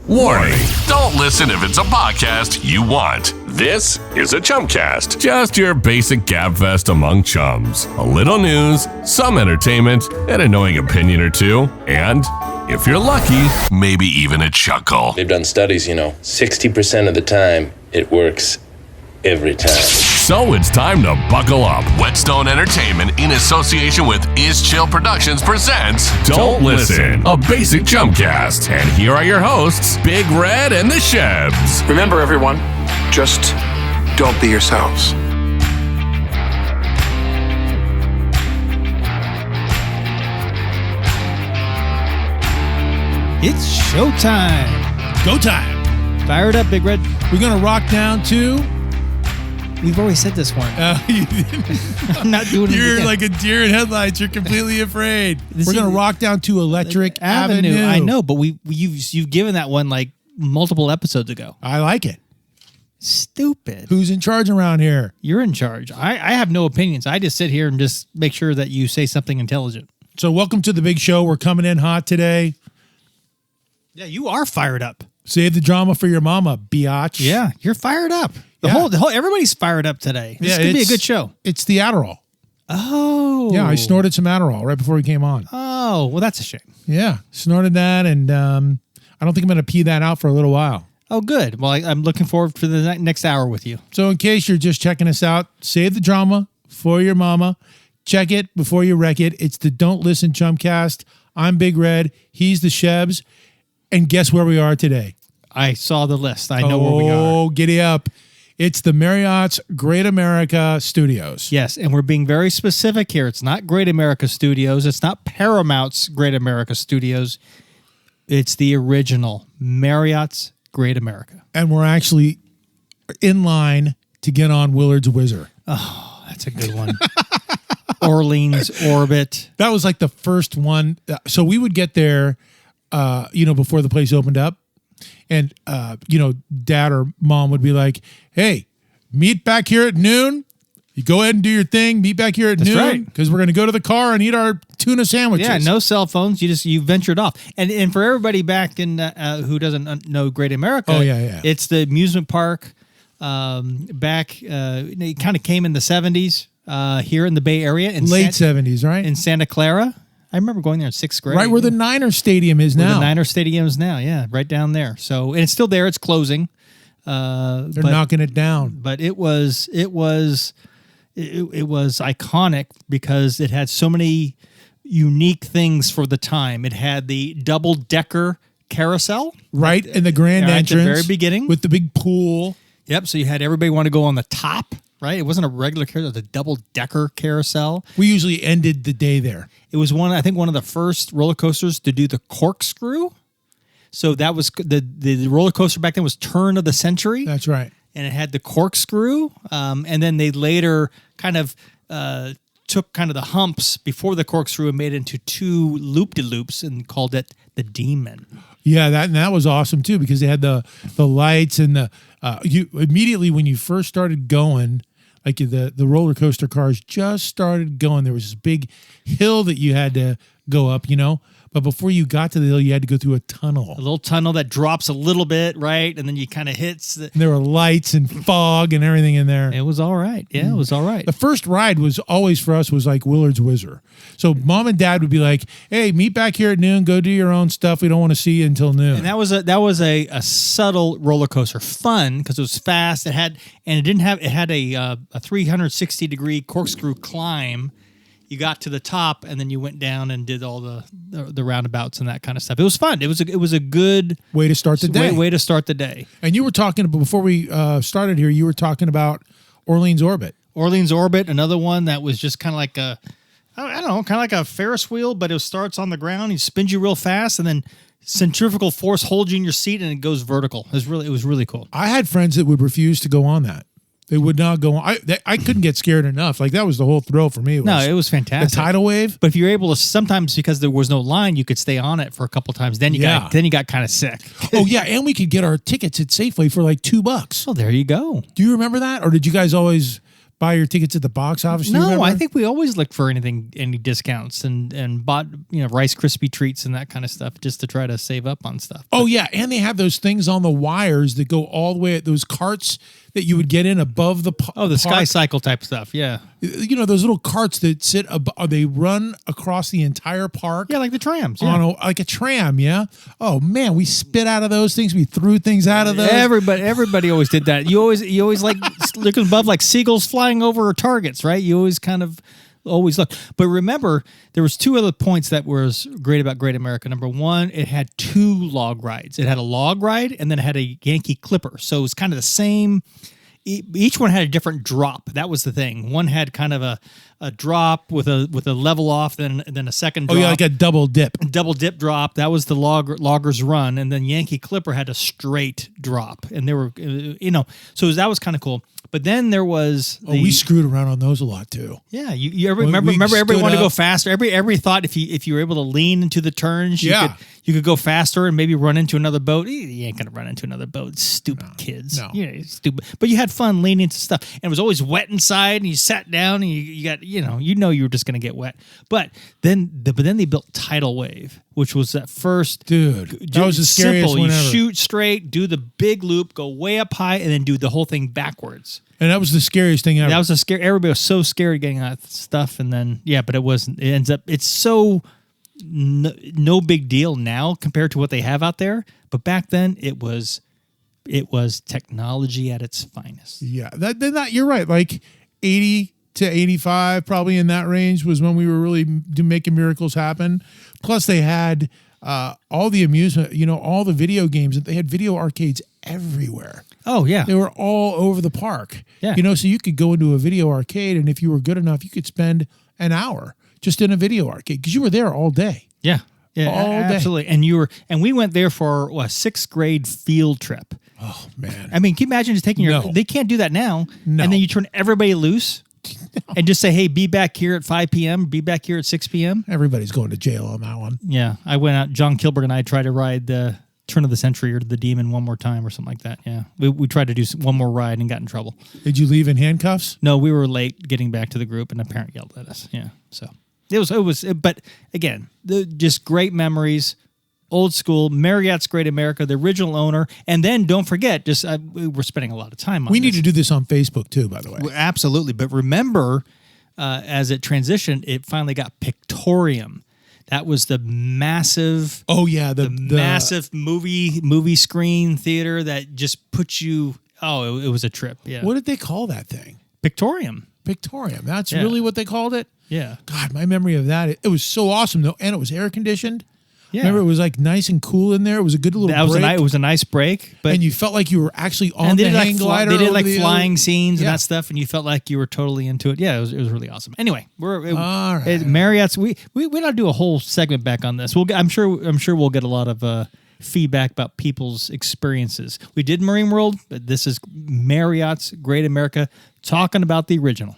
Warning, don't listen if it's a podcast you want. This is a Chumcast. Just your basic gabfest among chums. A little news, some entertainment, an annoying opinion or two, and, if you're lucky, maybe even a chuckle. They've done studies, 60% of the time, it works every time. So it's time to buckle up. Whetstone Entertainment, in association with Is Chill Productions, presents Don't Listen, a basic Chumcast. And here are your hosts, Big Red and The Shebs. Remember, everyone, just don't be yourselves. It's showtime. Go time. Fire it up, Big Red. We're going to rock down to... We've already said this one. I'm not doing it You're again. like a deer in headlights. You're completely afraid. We're going to rock down to Electric Avenue. I know, but you've given that one like multiple episodes ago. I like it. Stupid. Who's in charge around here? You're in charge. I have no opinions. I just sit here and just make sure that you say something intelligent. So welcome to the big show. We're coming in hot today. Yeah, you are fired up. Save the drama for your mama, biatch. Yeah, you're fired up. The whole everybody's fired up today. This is gonna be a good show. It's the Adderall. Oh. Yeah, I snorted some Adderall right before we came on. Oh, well, that's a shame. Yeah, snorted that, and I don't think I'm going to pee that out for a little while. Oh, good. Well, I'm looking forward to the next hour with you. So in case you're just checking us out, save the drama for your mama. Check it before you wreck it. It's the Don't Listen Chumcast. I'm Big Red. He's the Shebs. And guess where we are today? I saw the list. I know where we are. Oh, giddy up. It's the Marriott's Great America Studios. Yes, and we're being very specific here. It's not Great America Studios. It's not Paramount's Great America Studios. It's the original Marriott's Great America. And we're actually in line to get on Willard's Whizzer. Oh, that's a good one. Orleans Orbit. That was like the first one. So we would get there, before the place opened up. And, dad or mom would be like, hey, meet back here at noon. You go ahead and do your thing. Meet back here at noon. Because we're going to go to the car and eat our tuna sandwiches. Yeah, no cell phones. You ventured off. And for everybody back in who doesn't know Great America, it's the amusement park it kind of came in the 70s here in the Bay Area. Late 70s, right? In Santa Clara. I remember going there in 6th grade. Right where the Niner Stadium is now. The Niner Stadium is now, yeah, right down there. So, and it's still there. It's closing. They're knocking it down. But it was iconic because it had so many unique things for the time. It had the double-decker carousel. Right in the grand entrance. At the very beginning. With the big pool. Yep, so you had everybody want to go on the top. Right, it wasn't a regular carousel; it was a double-decker carousel. We usually ended the day there. It was one of the first roller coasters to do the corkscrew. So that was the roller coaster back then was turn of the century. That's right, and it had the corkscrew. And then they later kind of took kind of the humps before the corkscrew and made it into two loop-de-loops and called it the Demon. Yeah, that was awesome too because they had the lights and the you immediately when you first started going, like the roller coaster cars just started going. There was this big hill that you had to go up, but before you got to the hill, you had to go through a tunnel. A little tunnel that drops a little bit, right? And then you kind of hits. And there were lights and fog and everything in there. It was all right. Yeah, it was all right. The first ride was always for us was like Willard's Whizzer. So mom and dad would be like, hey, meet back here at noon. Go do your own stuff. We don't want to see you until noon. And that was a subtle roller coaster. Fun because it was fast. It had a 360-degree corkscrew climb. You got to the top, and then you went down and did all the roundabouts and that kind of stuff. It was fun. It was a good way to start the day. Way to start the day. And you were talking before we started here. You were talking about Orleans Orbit. Orleans Orbit, another one that was just kind of like I don't know, kind of like a Ferris wheel, but it starts on the ground. He spins you real fast, and then centrifugal force holds you in your seat, and it goes vertical. It was really cool. I had friends that would refuse to go on that. They would not go on. I couldn't get scared enough. Like, that was the whole thrill for me. It was fantastic. The tidal wave. But if you're able to, sometimes because there was no line, you could stay on it for a couple times. Then you got kind of sick. Oh, yeah. And we could get our tickets at Safeway for like $2. Oh, there you go. Do you remember that? Or did you guys always buy your tickets at the box office? No, I think we always looked for any discounts and bought Rice Krispie treats and that kind of stuff just to try to save up on stuff. Oh yeah, and they have those things on the wires that go all the way. Those carts that you would get in above the the Sky Cycle type stuff. Yeah, you know those little carts that sit above. They run across the entire park. Yeah, like the trams. Yeah. Like a tram. Yeah. Oh man, we spit out of those things. We threw things out of those. Everybody always did that. You always like looking above like seagulls flying over targets, right? You always kind of always look. But remember, there was two other points that was great about Great America. Number one, it had two log rides. It had a log ride and then it had a Yankee Clipper. So it was kind of the same. Each one had a different drop. That was the thing. One had kind of a drop with a level off, then a second drop. Oh yeah, like a double dip. Double dip drop. That was the logger's run, and then Yankee Clipper had a straight drop, and they were so that was kind of cool. But then there was we screwed around on those a lot too. Yeah, you remember everyone wanted to go faster. Every thought if you were able to lean into the turns, you could go faster and maybe run into another boat. You ain't gonna run into another boat, stupid kids. No, stupid. But you had fun leaning into stuff, and it was always wet inside. And you sat down and you got you were just gonna get wet. But then they built Tidal Wave, which was that first dude. That was the scariest simple. one You ever. shoot straight, do the big loop, go way up high, and then do the whole thing backwards. And that was the scariest thing ever. That was everybody was so scared of getting that stuff, and then but it wasn't. It ends up it's so no big deal now compared to what they have out there. But back then it was technology at its finest. Yeah, that you're right. Like 80 to 85, probably in that range, was when we were really making miracles happen. Plus, they had all the amusement, all the video games. They had video arcades everywhere. Oh, yeah. They were all over the park. Yeah. So you could go into a video arcade, and if you were good enough, you could spend an hour just in a video arcade because you were there all day. Yeah. Yeah, all day. Absolutely. And we went there for a 6th grade field trip. Oh, man. I mean, can you imagine just taking they can't do that now. No. And then you turn everybody loose. And just say, hey, be back here at 5 p.m., be back here at 6 p.m. Everybody's going to jail on that one. Yeah. I went out, John Kilberg and I tried to ride the Turn of the Century or the Demon one more time or something like that. Yeah. We tried to do one more ride and got in trouble. Did you leave in handcuffs? No, we were late getting back to the group and a parent yelled at us. Yeah. So it was, but again, just great memories. Old school, Marriott's Great America, the original owner. And then don't forget, we're spending a lot of time on We need to do this on Facebook too, by the way. Absolutely. But remember, as it transitioned, it finally got Pictorium. That was the massive... Oh, yeah. The massive movie screen theater that just put you... Oh, it was a trip, yeah. What did they call that thing? Pictorium. Pictorium. That's really what they called it? Yeah. God, my memory of that, it was so awesome, though. And it was air-conditioned. Yeah. Remember, it was like nice and cool in there. It was a good little break. It was a nice break. But and you felt like you were actually on the hang glider. They did like flying scenes and that stuff, and you felt like you were totally into it. Yeah, it was really awesome. Anyway, all right. Marriott's. We ought to do a whole segment back on this. I'm sure we'll get a lot of feedback about people's experiences. We did Marine World, but this is Marriott's Great America, talking about the original.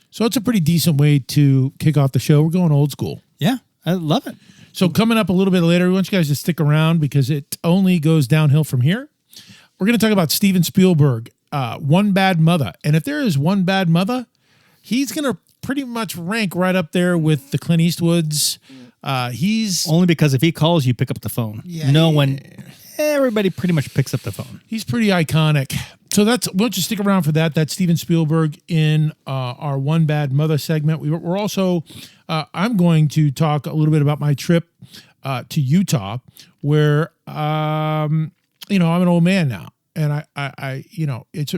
So it's a pretty decent way to kick off the show. We're going old school. Yeah, I love it. So coming up a little bit later, we want you guys to stick around because it only goes downhill from here. We're going to talk about Steven Spielberg, One Bad Mother. And if there is one bad mother, he's going to pretty much rank right up there with the Clint Eastwoods. He's only because if he calls, you pick up the phone. Yeah, everybody pretty much picks up the phone. He's pretty iconic. So why don't you stick around for that? That's Steven Spielberg in our One Bad Mother segment. We're also, I'm going to talk a little bit about my trip to Utah, where I'm an old man now, and I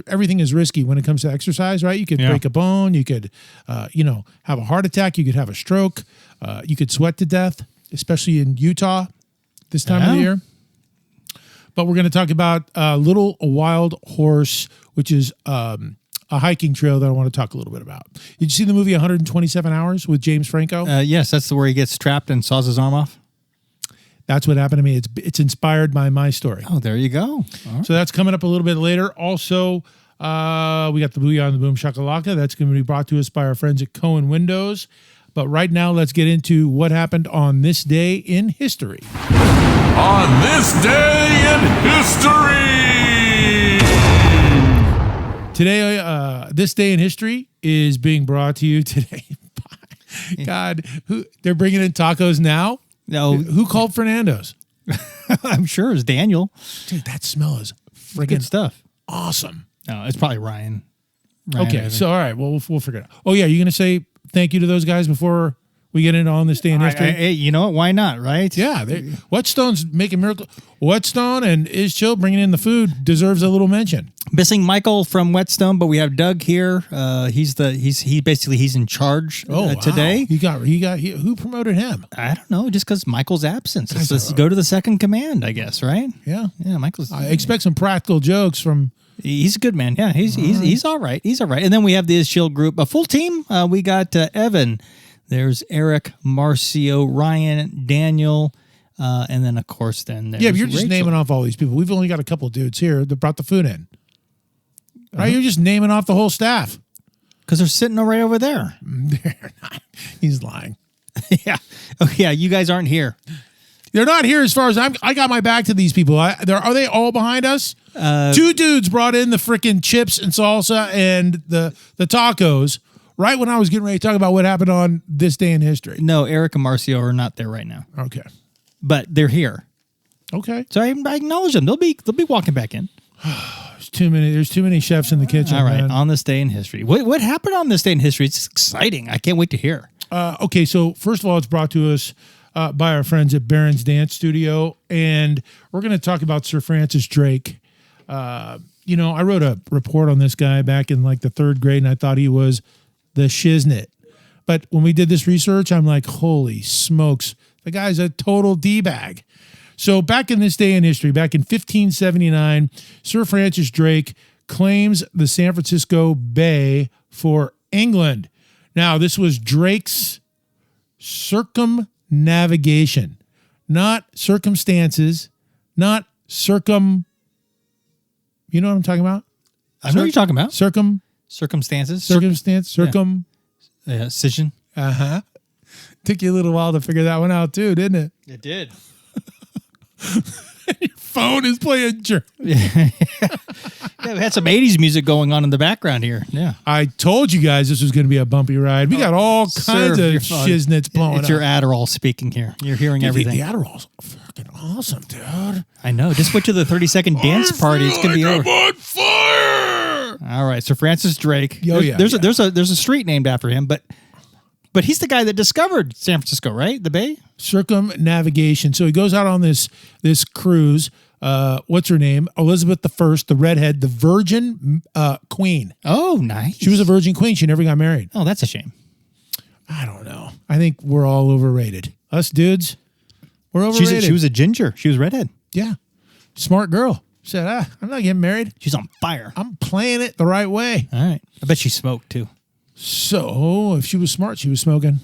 everything is risky when it comes to exercise, right? You could break a bone, you could, have a heart attack, you could have a stroke, you could sweat to death, especially in Utah this time of the year. But we're going to talk about Little Wild Horse, which is a hiking trail that I want to talk a little bit about. Did you see the movie 127 Hours with James Franco? Yes, that's where he gets trapped and saws his arm off. That's what happened to me. It's inspired by my story. Oh, there you go. Right. So that's coming up a little bit later. Also, we got the Booyah and the Boom Shakalaka. That's going to be brought to us by our friends at Cohen Windows. But right now, let's get into what happened on this day in history. On this day in history! Today, this day in history is being brought to you today by, God, they're bringing in tacos now? No. Who called Fernando's? I'm sure it's Daniel. Dude, that smell is Good freaking stuff. awesome. No, it's probably Ryan. Okay, so all right, well, we'll figure it out. Oh, yeah, you're going to say thank you to those guys before we get into on this day in history? Hey, you know what? Why not, right? Yeah, Whetstone's making miracles. Whetstone and Is Chill bringing in the food deserves a little mention. Missing Michael from Whetstone, but we have Doug here. He's in charge today. Who promoted him? I don't know, just because Michael's absence. Let's go to the second command, I guess, right? Yeah, Michael's. I expect some practical jokes from. He's a good man. Yeah, he's all right. He's all right. And then we have the Is Chill group, a full team. We got Evan. There's Eric, Marcio, Ryan, Daniel, and then of course there's but you're just Rachel. naming off all these people. We've only got a couple of dudes here that brought the food in. Right? You're just naming off the whole staff. Because they're sitting right over there. They're not. He's lying. Yeah. Oh yeah, you guys aren't here. They're not here as far as I got my back to these people. Are they all behind us? Two dudes brought in the freaking chips and salsa and the tacos right when I was getting ready to talk about what happened on this day in history. No, Eric and Marcio are not there right now. Okay. But they're here. Okay. So I acknowledge them. They'll be walking back in. There's too many chefs in the kitchen. All right, man. on this day in history. What happened on this day in history? It's exciting. I can't wait to hear. Okay, so first of all, it's brought to us by our friends at Barron's Dance Studio, and we're going to talk about Sir Francis Drake. I wrote a report on this guy back in like the third grade, and I thought he was the shiznit. But when we did this research, I'm like, holy smokes, the guy's a total D-bag. So back in this day in history, back in 1579, Sir Francis Drake claims the San Francisco Bay for England. Now, this was Drake's circumnavigation, not circumstances, not you know what I'm talking about? I know what you're talking about. Circumstances. Circumcision. Uh-huh. Took you a little while to figure that one out too, didn't it? It did. Your phone is playing. Yeah, we had some 80s music going on in the background here. Yeah. I told you guys this was going to be a bumpy ride. We got all kinds of shiznits blowing It's up. your Adderall speaking here. You're hearing everything. The Adderall's fucking awesome, dude. I know. Just wait till the 30-second dance party. It's going to be over. I'm on fire. All right. So Francis Drake. There's a street named after him, but he's the guy that discovered San Francisco, right? The Bay? Circumnavigation. So he goes out on this cruise. What's her name? Elizabeth I, the redhead, the virgin queen. Oh, nice. She was a virgin queen. She never got married. Oh, that's a shame. I don't know. I think we're all overrated. Us dudes, we're overrated. She was a ginger. She was redhead. Yeah. Smart girl. Said, I'm not getting married. She's on fire. I'm playing it the right way. All right. I bet she smoked too. So if she was smart, she was smoking.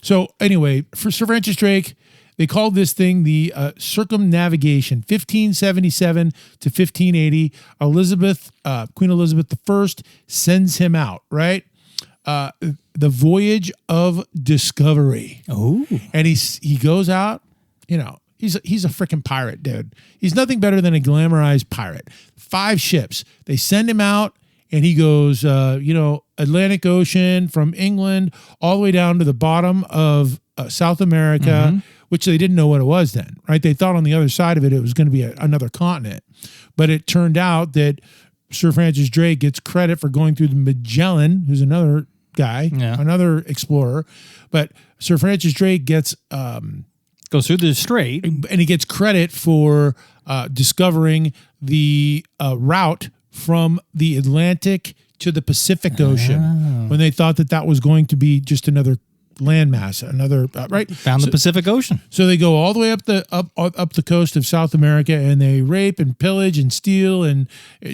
So anyway, for Sir Francis Drake, they called this thing the circumnavigation, 1577 to 1580. Queen Elizabeth I sends him out, right? The voyage of discovery. Oh, and he goes out. He's a freaking pirate, dude. He's nothing better than a glamorized pirate. 5 ships. They send him out. And he goes, Atlantic Ocean from England all the way down to the bottom of South America, which they didn't know what it was then, right? They thought on the other side of it, it was going to be another continent. But it turned out that Sir Francis Drake gets credit for going through the Magellan, who's another guy, another explorer. But Sir Francis Drake goes through the strait. And he gets credit for discovering the route from the Atlantic to the Pacific Ocean when they thought that was going to be just another landmass, right? Found the Pacific Ocean. So they go all the way up the coast of South America, and they rape and pillage and steal and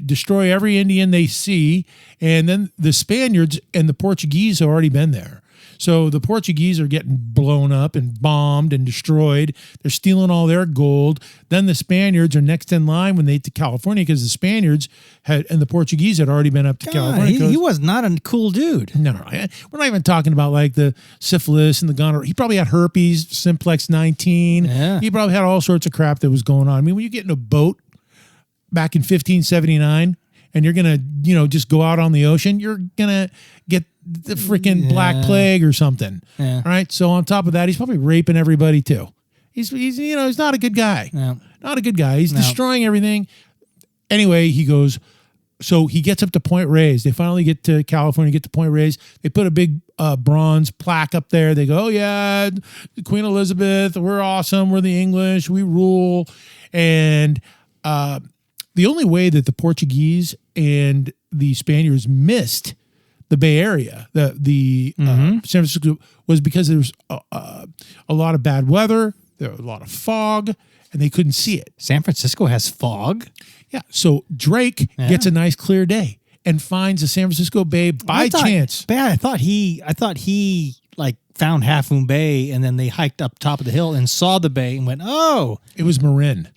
destroy every Indian they see. And then the Spaniards and the Portuguese have already been there. So the Portuguese are getting blown up and bombed and destroyed. They're stealing all their gold. Then the Spaniards are next in line when they get to California because the Spaniards and the Portuguese had already been up to California. He was not a cool dude. No. We're not even talking about like the syphilis and the gonorrhea. He probably had herpes, simplex 19. Yeah. He probably had all sorts of crap that was going on. I mean, when you get in a boat back in 1579 and you're gonna, just go out on the ocean, you're gonna get the freaking Black Plague or something. Yeah. All right. So on top of that, he's probably raping everybody too. He's not a good guy. No. Not a good guy. He's destroying everything. Anyway, he goes. So he gets up to Point Reyes. They finally get to California, get to Point Reyes. They put a big bronze plaque up there. They go, oh, yeah, Queen Elizabeth, we're awesome. We're the English. We rule. And the only way that the Portuguese and the Spaniards missed the Bay Area, the San Francisco, was because there was a lot of bad weather. There was a lot of fog, and they couldn't see it. San Francisco has fog? Yeah, so Drake gets a nice clear day and finds the San Francisco Bay by chance. I thought he like found Half Moon Bay, and then they hiked up top of the hill and saw the bay and went, oh. It was Marin.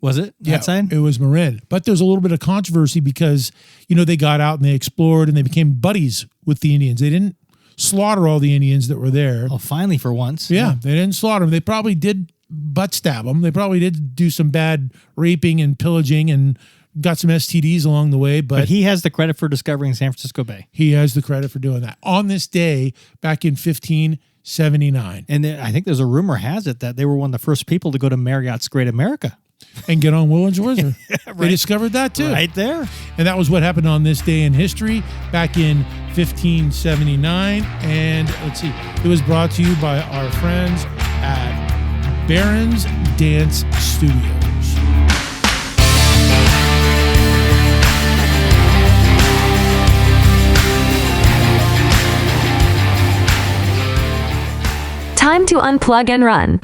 Was it? Yeah, that side? it was Marin. But there's a little bit of controversy because, they got out and they explored and they became buddies with the Indians. They didn't slaughter all the Indians that were there. Oh, finally for once. Yeah, they didn't slaughter them. They probably did butt stab them. They probably did do some bad raping and pillaging and got some STDs along the way. But he has the credit for discovering San Francisco Bay. He has the credit for doing that. On this day, back in 1579. And I think there's a rumor has it that they were one of the first people to go to Marriott's Great America. And get on Will and Windsor. Right. They discovered that too. Right there. And that was what happened on this day in history back in 1579. And let's see, it was brought to you by our friends at Barron's Dance Studios. Time to unplug and run.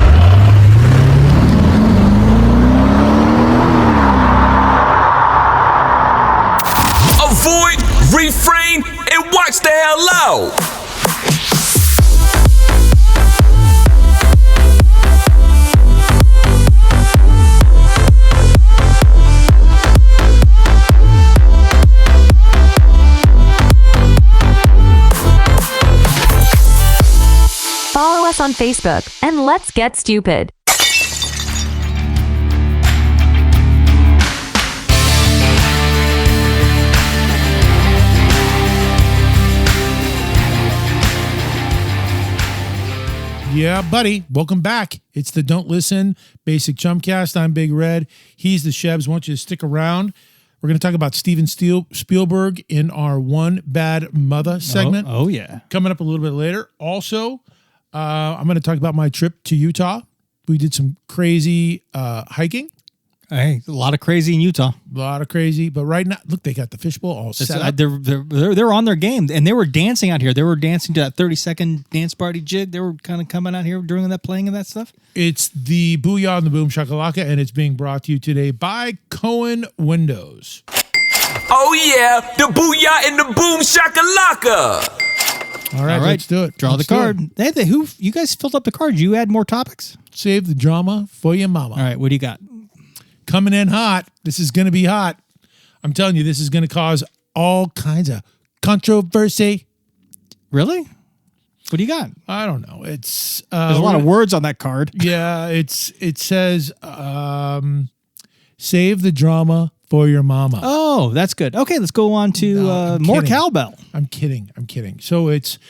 Avoid, refrain, and watch the hell out. Follow us on Facebook and let's get stupid. Yeah, buddy. Welcome back. It's the Don't Listen Basic Chumcast. I'm Big Red. He's the Shebs. I want you to stick around. We're going to talk about Steven Spielberg in our One Bad Mother segment. Oh, yeah. Coming up a little bit later. Also, I'm going to talk about my trip to Utah. We did some crazy hiking. Hey, a lot of crazy in Utah. A lot of crazy. But right now, look, they got the fishbowl all set up. They're on their game. And they were dancing out here. They were dancing to that 30-second dance party jig. They were kind of coming out here during that playing of that stuff. It's the Booyah and the Boom Shakalaka, and it's being brought to you today by Cohen Windows. Oh yeah, the Booyah and the Boom Shakalaka. All right, let's do it. Draw the card. Hey, you guys filled up the card. You add more topics? Save the drama for your mama. All right, what do you got? Coming in hot. This is going to be hot. I'm telling you, this is going to cause all kinds of controversy. Really? What do you got? I don't know. It's there's a lot of words on that card. Yeah, it says save the drama for your mama. Oh, that's good. Okay, let's go on to more cowbell. I'm kidding. So it's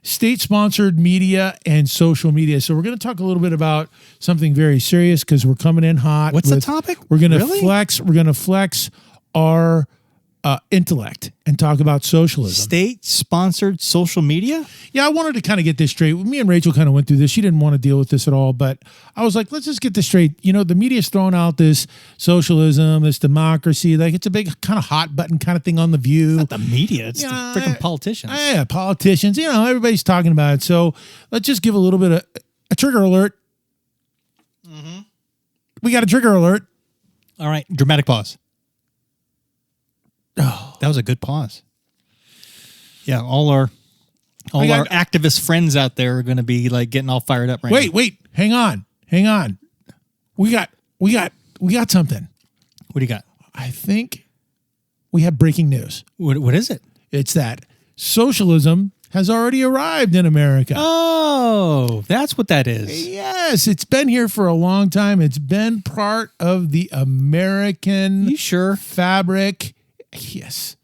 state-sponsored media and social media. So we're going to talk a little bit about something very serious because we're coming in hot. What's the topic? We're going to flex. We're going to flex our intellect and talk about socialism. State-sponsored social media? Yeah, I wanted to kind of get this straight. Me and Rachel kind of went through this. She didn't want to deal with this at all, but I was like, let's just get this straight. The media's throwing out this socialism, this democracy. Like, it's a big kind of hot button kind of thing on The View. It's not the media. It's the freaking politicians. Yeah, politicians. Everybody's talking about it. So let's just give a little bit of a trigger alert. Mm-hmm. We got a trigger alert. All right, dramatic pause. Oh, that was a good pause. Yeah, all our activist friends out there are going to be like getting all fired up right now. Wait, hang on. We got something. What do you got? I think we have breaking news. What is it? It's that socialism has already arrived in America. Oh, that's what that is. Yes, it's been here for a long time. It's been part of the American You sure? fabric. Yes.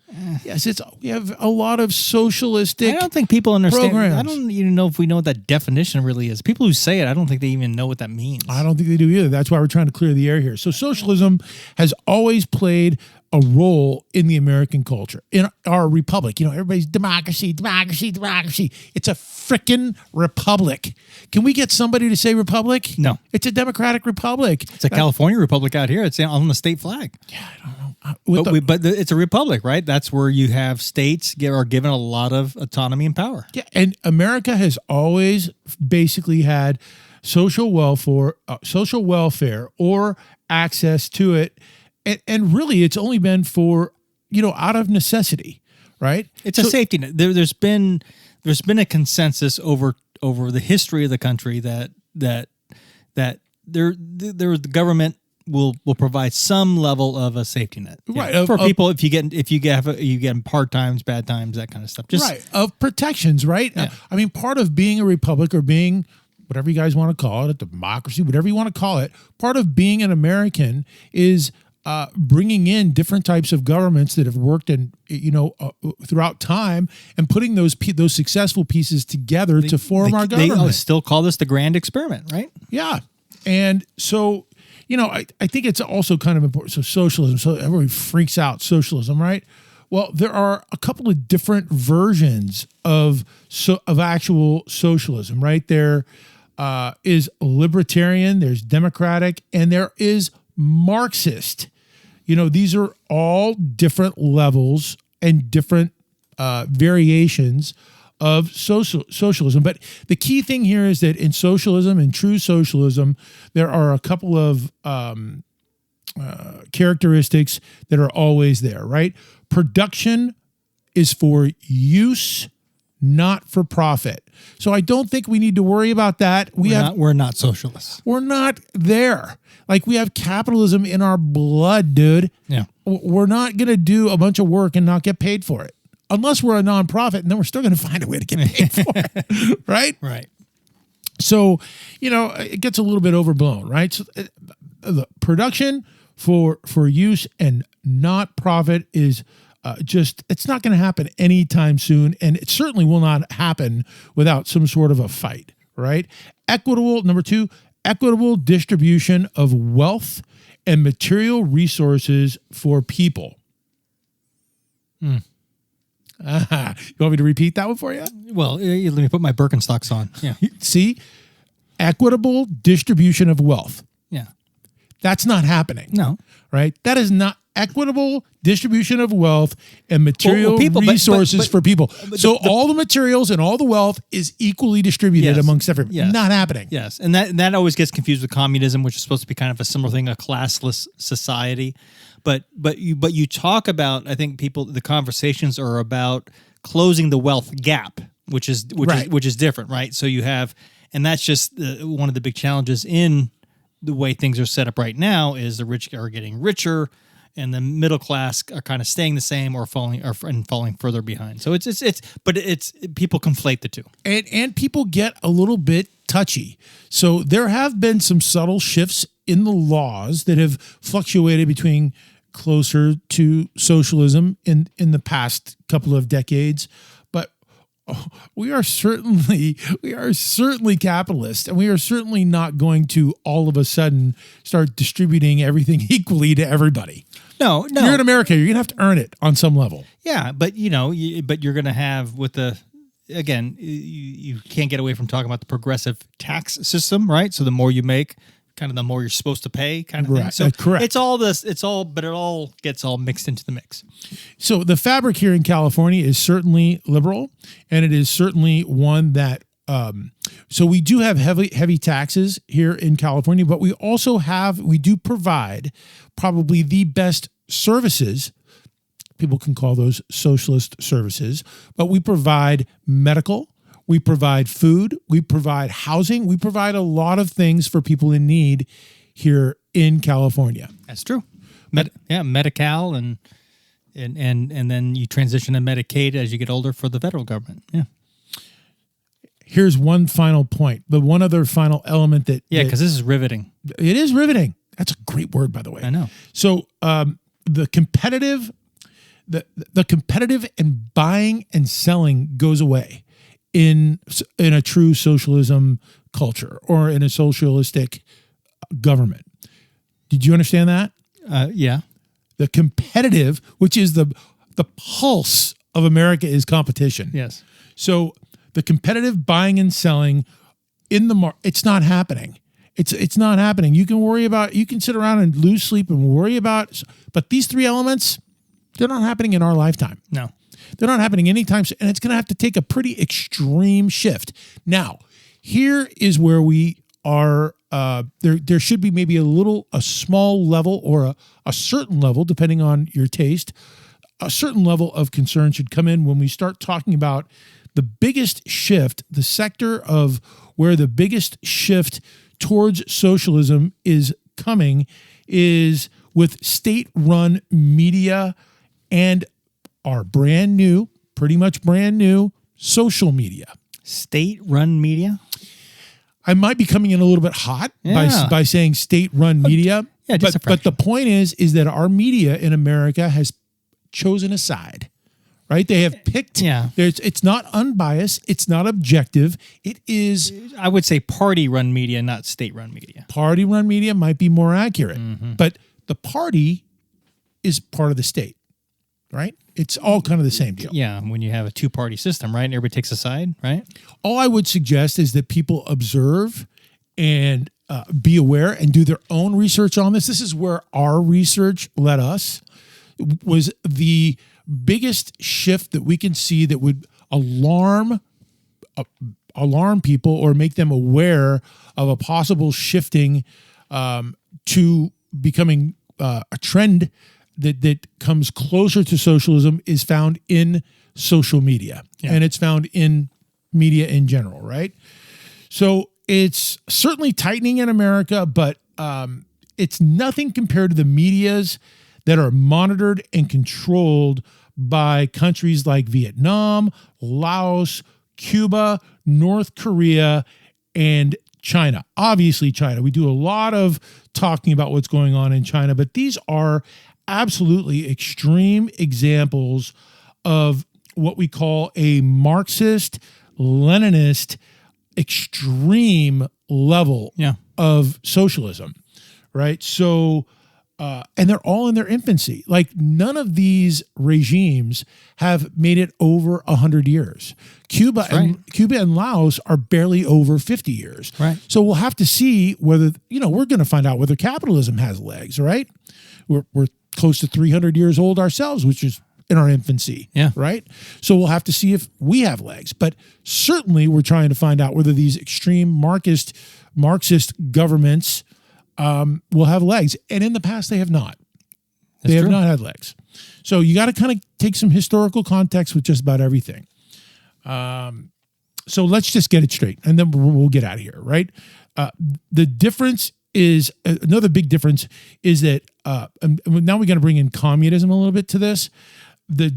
Yes, we have a lot of socialistic. I don't think people understand. programs. I don't even know if we know what that definition really is. People who say it, I don't think they even know what that means. I don't think they do either. That's why we're trying to clear the air here. So socialism has always played a role in the American culture, in our republic. Everybody's democracy, democracy, democracy. It's a frickin' republic. Can we get somebody to say republic? No. It's a democratic republic. It's a California republic out here. It's on the state flag. Yeah, I don't know. But it's a republic, right? That's where you have states are given a lot of autonomy and power. Yeah, and America has always basically had social welfare or access to it, and really, it's only been for out of necessity, right? It's a safety net. There's been a consensus over the history of the country that the government will provide some level of a safety net, right? For people if you get hard times, bad times, that kind of stuff. Of protections, right? Yeah. I mean, part of being a republic or being whatever you guys want to call it, a democracy, whatever you want to call it, part of being an American is bringing in different types of governments that have worked in throughout time and putting those successful pieces together to form our government. They still call this the grand experiment, right? Yeah, and so. I think it's also kind of important. So socialism, so everybody freaks out socialism, right? Well, there are a couple of different versions of actual socialism, right? There is libertarian, there's democratic, and there is Marxist. These are all different levels and different variations of socialism. But the key thing here is that in socialism, in true socialism, there are a couple of characteristics that are always there, right? Production is for use, not for profit. So I don't think we need to worry about that. We're not socialists. We're not there. Like, we have capitalism in our blood, dude. Yeah. We're not going to do a bunch of work and not get paid for it. Unless we're a nonprofit, and then we're still going to find a way to get paid for it, right? Right. So, it gets a little bit overblown, right? So, the production for use and not profit is it's not going to happen anytime soon, and it certainly will not happen without some sort of a fight, right? Number two, equitable distribution of wealth and material resources for people. You want me to repeat that one for you? Well, let me put my Birkenstocks on. Yeah. See, equitable distribution of wealth. Yeah. That's not happening. No. Right? That is not equitable distribution of wealth and material resources for people. So all the materials and all the wealth is equally distributed amongst everyone. Yes. Not happening. Yes. And that always gets confused with communism, which is supposed to be kind of a similar thing, a classless society. But you talk about, I think the conversations are about closing the wealth gap, which is different, right? So you have, and that's just one of the big challenges in the way things are set up right now is the rich are getting richer, and the middle class are kind of staying the same or falling further behind. So it's people conflate the two, and people get a little bit touchy. So there have been some subtle shifts in the laws that have fluctuated between closer to socialism in the past couple of decades, but we are certainly capitalist, and we are certainly not going to all of a sudden start distributing everything equally to everybody. No. You're in America. You're gonna have to earn it on some level. Yeah, but but you're gonna have you can't get away from talking about the progressive tax system, right? So the more you make, kind of the more you're supposed to pay, kind of thing. So correct. But it all gets all mixed into the mix. So the fabric here in California is certainly liberal, and it is certainly one that. So we do have heavy taxes here in California, but we do provide probably the best services. People can call those socialist services, but we provide medical, we provide food, we provide housing, we provide a lot of things for people in need here in California. That's true. Medi-Cal and then you transition to Medicaid as you get older for the federal government. Yeah. Here's one final point, but one other final element that... Yeah, because this is riveting. It is riveting. That's a great word, by the way. I know. So the competitive the competitive and buying and selling goes away in a true socialism culture or in a socialistic government. Did you understand that? Yeah. The competitive, which is the pulse of America, is competition. Yes. So the competitive buying and selling in the market, it's not happening. It's not happening. You can sit around and lose sleep and worry about, but these three elements, they're not happening in our lifetime. No. They're not happening anytime soon, and it's going to have to take a pretty extreme shift. Now, here is where we are. There should be maybe a small level or a certain level, depending on your taste, a certain level of concern should come in when we start talking about the biggest shift, the sector of where the biggest shift towards socialism is coming is with state-run media and our pretty much brand new social media. State-run media? I might be coming in a little bit hot by saying state-run media. Yeah, but the point is that our media in America has chosen a side, right? They have picked. Yeah. It's not unbiased. It's not objective. It is. I would say party-run media, not state-run media. Party-run media might be more accurate, but the party is part of the state, right? It's all kind of the same deal. Yeah, when you have a two-party system, right? And everybody takes a side, right? All I would suggest is that people observe and be aware and do their own research on this. This is where our research led us, was the biggest shift that we can see that would alarm people or make them aware of a possible shifting to becoming a trend that comes closer to socialism is found in social media. Yeah. And it's found in media in general, right? So it's certainly tightening in America, but it's nothing compared to the medias that are monitored and controlled by countries like Vietnam, Laos, Cuba, North Korea, and China. Obviously, China. We do a lot of talking about what's going on in China, but these are absolutely extreme examples of what we call a Marxist, Leninist, extreme level of socialism, right? So, and they're all in their infancy. Like, none of these regimes have made it over 100 years. Cuba and Laos are barely over 50 years. Right. So we'll have to see whether, we're going to find out whether capitalism has legs, right? We're close to 300 years old ourselves, which is in our infancy. Yeah. Right. So we'll have to see if we have legs, but certainly we're trying to find out whether these extreme Marxist governments will have legs. And in the past, they have not. They have not had legs. So you got to kind of take some historical context with just about everything. So let's just get it straight, and then we'll get out of here, right? The difference is, another big difference is that, and now we're going to bring in communism a little bit to this. The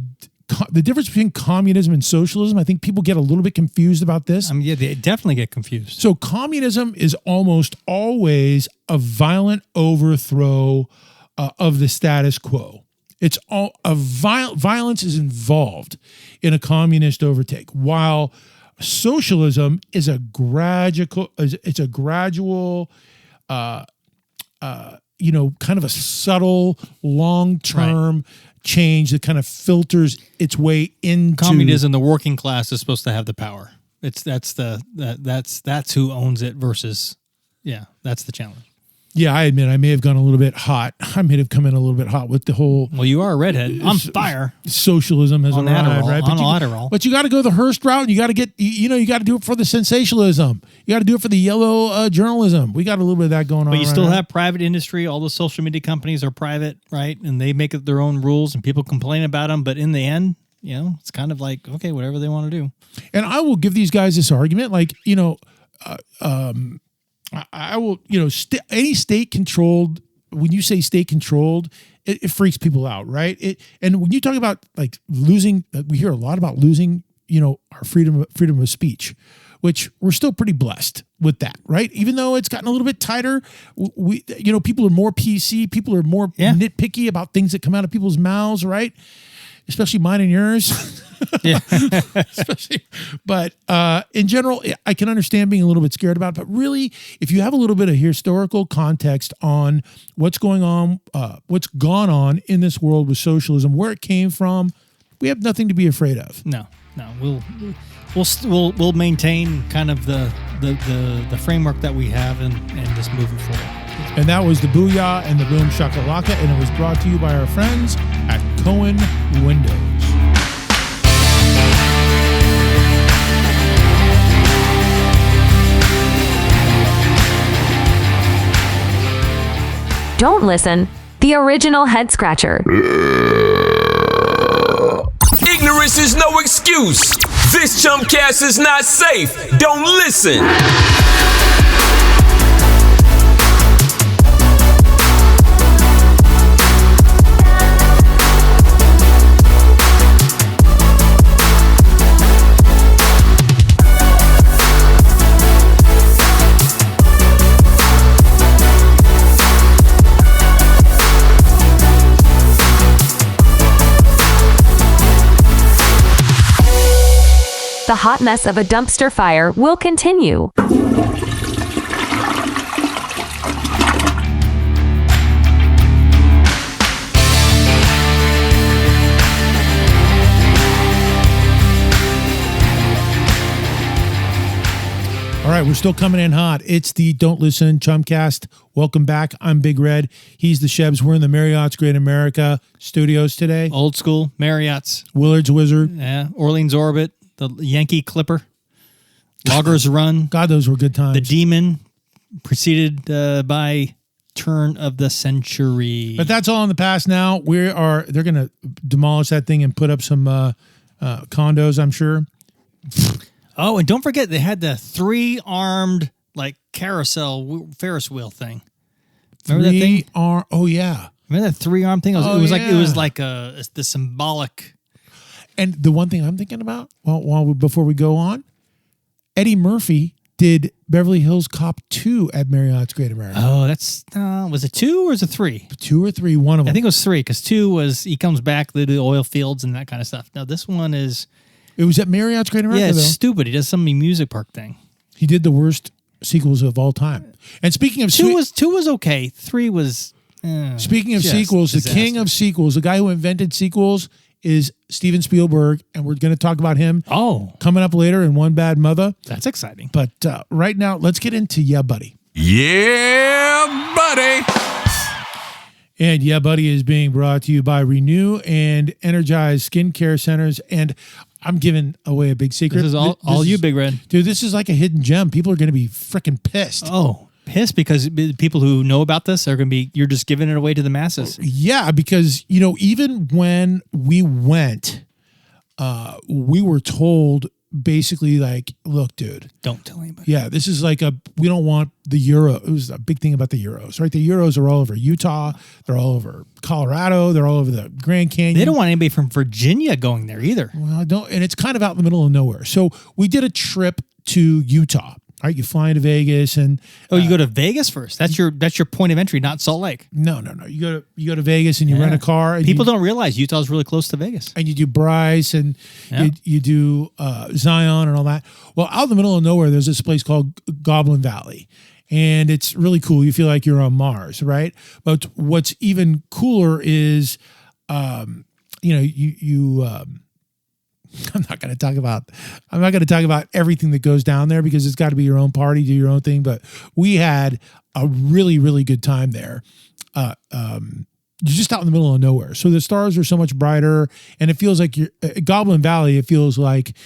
difference between communism and socialism, I think people get a little bit confused about this. Yeah, they definitely get confused. So communism is almost always a violent overthrow of the status quo. It's all violence is involved in a communist overtake, while socialism is a gradual, kind of a subtle, long-term change that kind of filters its way into communism. The working class is supposed to have the power. That's who owns it versus, that's the challenge. Yeah, I admit I may have gone a little bit hot. I may have come in a little bit hot with the whole. Well, you are a redhead. I'm fire. Socialism has on arrived, Adderall, right? on Adderall. But you got to go the Hearst route. You got to get, you got to do it for the sensationalism. You got to do it for the yellow journalism. We got a little bit of that going on. But you still have private industry. All the social media companies are private, right? And they make their own rules, and people complain about them. But in the end, it's kind of like, okay, whatever they want to do. And I will give these guys this argument, like, I will, any state controlled, when you say state controlled, it freaks people out, right? And when you talk about like losing, we hear a lot about losing, our freedom of speech, which we're still pretty blessed with that, right? Even though it's gotten a little bit tighter, people are more PC, people are more nitpicky about things that come out of people's mouths, right? especially mine and yours. Yeah. But in general, I can understand being a little bit scared about it. But really, if you have a little bit of historical context on what's going on, what's gone on in this world with socialism, where it came from, we have nothing to be afraid of. No. We'll maintain kind of the framework that we have and just moving forward. And that was the Booyah and the Boom Shakalaka, and it was brought to you by our friends at Cohen Windows. Don't listen. The original head scratcher. Ignorance is no excuse. This Chumcast is not safe. Don't listen. The hot mess of a dumpster fire will continue. All right, we're still coming in hot. It's the Don't Listen Chumcast. Welcome back. I'm Big Red. He's the Shebs. We're in the Marriott's Great America studios today. Old school Marriott's. Willard's Wizard. Yeah. Orleans Orbit. The Yankee Clipper. Loggers Run. God, those were good times. The Demon. Preceded by turn of the century. But that's all in the past now. They're going to demolish that thing and put up some condos, I'm sure. Oh, and don't forget they had the 3-armed like carousel Ferris wheel thing. Remember that thing? Oh yeah. Remember that 3-armed thing? It was like the symbolic. And the one thing I'm thinking about, before we go on, Eddie Murphy did Beverly Hills Cop 2 at Marriott's Great America. Oh, that's was it 2 or was it 3? 2 or 3, one of them. I think it was 3 because 2 was he comes back to the oil fields and that kind of stuff. Now this one is. It was at Marriott's Great America. Yeah, it's though. Stupid. He does some music park thing. He did the worst sequels of all time. And speaking of 2 was okay. 3 was. Speaking of just sequels, disaster. the king of sequels, the guy who invented sequels, is Steven Spielberg, and we're going to talk about him. Coming up later in One Bad Mother. That's exciting. But right now, let's get into Yeah, Buddy. Yeah, buddy. And Yeah, Buddy is being brought to you by Renew and Energize Skincare Centers. And I'm giving away a big secret. This is all you, Big Red. Dude, this is like a hidden gem. People are going to be freaking pissed. Oh, pissed because people who know about this are going to be, you're just giving it away to the masses. Yeah, because, even when we went, we were told basically like, look, dude. Don't tell anybody. Yeah, this is like we don't want the Euro. It was a big thing about the Euros, right? The Euros are all over Utah. They're all over Colorado. They're all over the Grand Canyon. They don't want anybody from Virginia going there either. Well, and it's kind of out in the middle of nowhere. So we did a trip to Utah. Right, you fly into Vegas and you go to Vegas first. That's your point of entry, not Salt Lake. No. You go to Vegas and you rent a car. And people don't realize Utah's really close to Vegas. And you do Bryce and you do Zion and all that. Well, out in the middle of nowhere, there's this place called Goblin Valley, and it's really cool. You feel like you're on Mars, right? But what's even cooler is, I'm not going to talk about everything that goes down there because it's got to be your own party, do your own thing. But we had a really, really good time there. You're just out in the middle of nowhere. So the stars are so much brighter and it feels like you're Goblin Valley. It feels like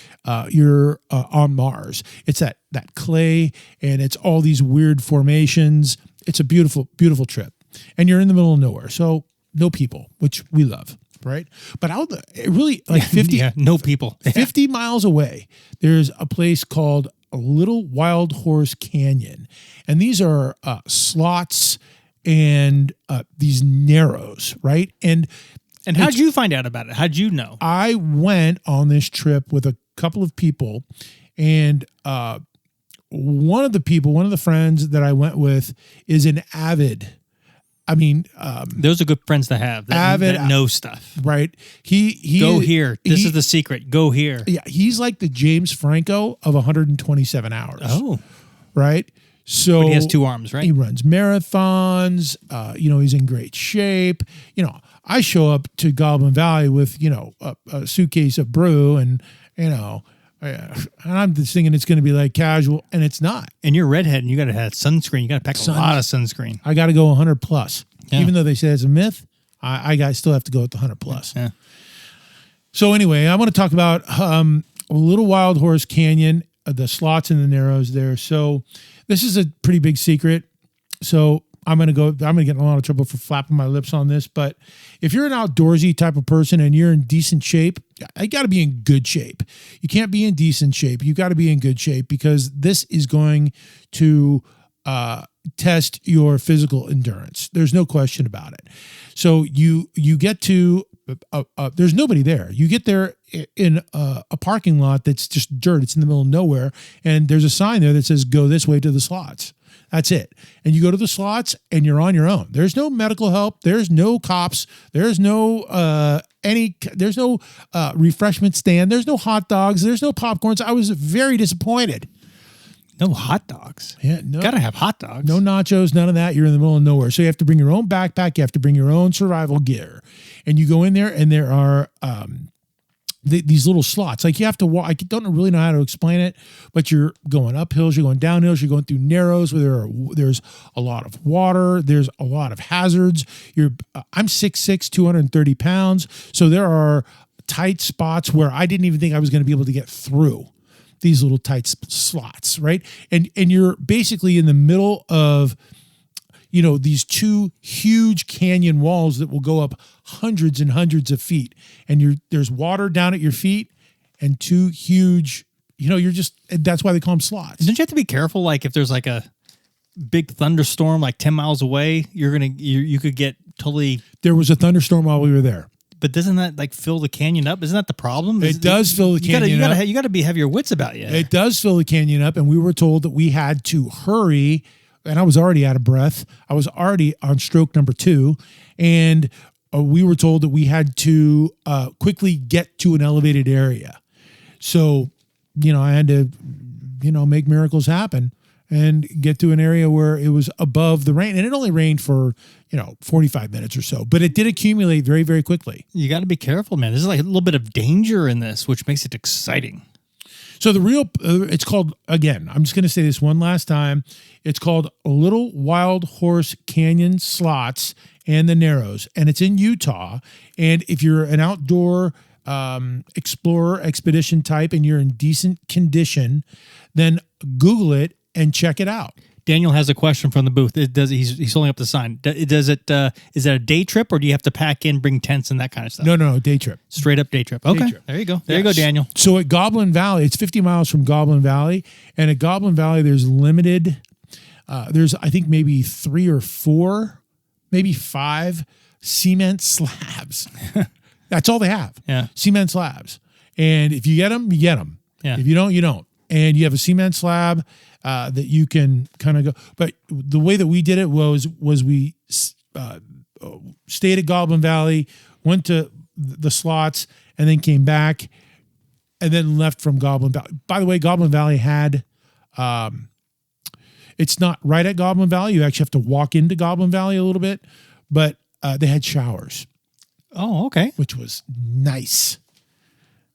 you're on Mars. It's that clay and it's all these weird formations. It's a beautiful, beautiful trip and you're in the middle of nowhere. So no people, which we love. Right. But out really like 50, no people, 50 miles away, there's a place called a Little Wild Horse Canyon. And these are slots and these narrows. Right. And how'd you find out about it? How'd you know? I went on this trip with a couple of people and one of the friends that I went with is an avid I mean, those are good friends to have that know stuff. Right. He go here. This is the secret. Go here. Yeah. He's like the James Franco of 127 hours. Oh. Right. So but he has 2 arms, right? He runs marathons. He's in great shape. I show up to Goblin Valley with, a suitcase of brew and I'm just thinking it's going to be like casual, and it's not. And you're redhead, and you got to have sunscreen. You got to pack a lot of sunscreen. I got to go 100 plus. Yeah. Even though they say it's a myth, I still have to go with the 100 plus. Yeah. So anyway, I want to talk about a Little Wild Horse Canyon, the slots and the narrows there. So this is a pretty big secret. So I'm going to get in a lot of trouble for flapping my lips on this, but if you're an outdoorsy type of person and you're in decent shape, I got to be in good shape. You can't be in decent shape. You got to be in good shape because this is going to test your physical endurance. There's no question about it. So you get to, there's nobody there. You get there in a parking lot that's just dirt. It's in the middle of nowhere. And there's a sign there that says, go this way to the slots. That's it. And you go to the slots and you're on your own. There's no medical help. There's no cops. There's no refreshment stand. There's no hot dogs. There's no popcorns. I was very disappointed. No hot dogs. Yeah, no. Gotta have hot dogs. No nachos, none of that. You're in the middle of nowhere. So you have to bring your own backpack. You have to bring your own survival gear. And you go in there and there are these little slots. Like you have to walk. I don't really know how to explain it, but you're going up hills, you're going down hills, you're going through narrows where there's a lot of water, there's a lot of hazards. I'm 6'6", 230 pounds. So there are tight spots where I didn't even think I was going to be able to get through these little tight slots, right? And you're basically in the middle of these 2 huge canyon walls that will go up hundreds and hundreds of feet. And there's water down at your feet and 2 huge, that's why they call them slots. Don't you have to be careful? Like if there's like a big thunderstorm, like 10 miles away, you could get totally. There was a thunderstorm while we were there. But doesn't that like fill the canyon up? Isn't that the problem? It does fill the canyon up. You got to have your wits about you. It does fill the canyon up. And we were told that we had to hurry. And I was already out of breath. I was already on stroke number 2. And we were told that we had to quickly get to an elevated area. So, I had to, make miracles happen and get to an area where it was above the rain. And it only rained for, 45 minutes or so. But it did accumulate very, very quickly. You got to be careful, man. There's like a little bit of danger in this, which makes it exciting. So it's called, again, I'm just going to say this one last time. It's called Little Wild Horse Canyon Slots and the Narrows, and it's in Utah. And if you're an outdoor explorer expedition type and you're in decent condition, then Google it and check it out. Daniel has a question from the booth. He's holding up the sign. Is it a day trip or do you have to pack in, bring tents and that kind of stuff? No, day trip. Straight up day trip. Okay, day trip. There you go. There you go, Daniel. So at Goblin Valley, it's 50 miles from Goblin Valley, and at Goblin Valley there's limited. There's I think maybe 3 or 4, maybe 5 cement slabs. That's all they have. Yeah, cement slabs. And if you get them, you get them. Yeah. If you don't, you don't. And you have a cement slab that you can kind of go. But the way that we did it was we stayed at Goblin Valley, went to the slots, and then came back, and then left from Goblin Valley. By the way, Goblin Valley had, it's not right at Goblin Valley. You actually have to walk into Goblin Valley a little bit, but they had showers. Oh, okay. Which was nice.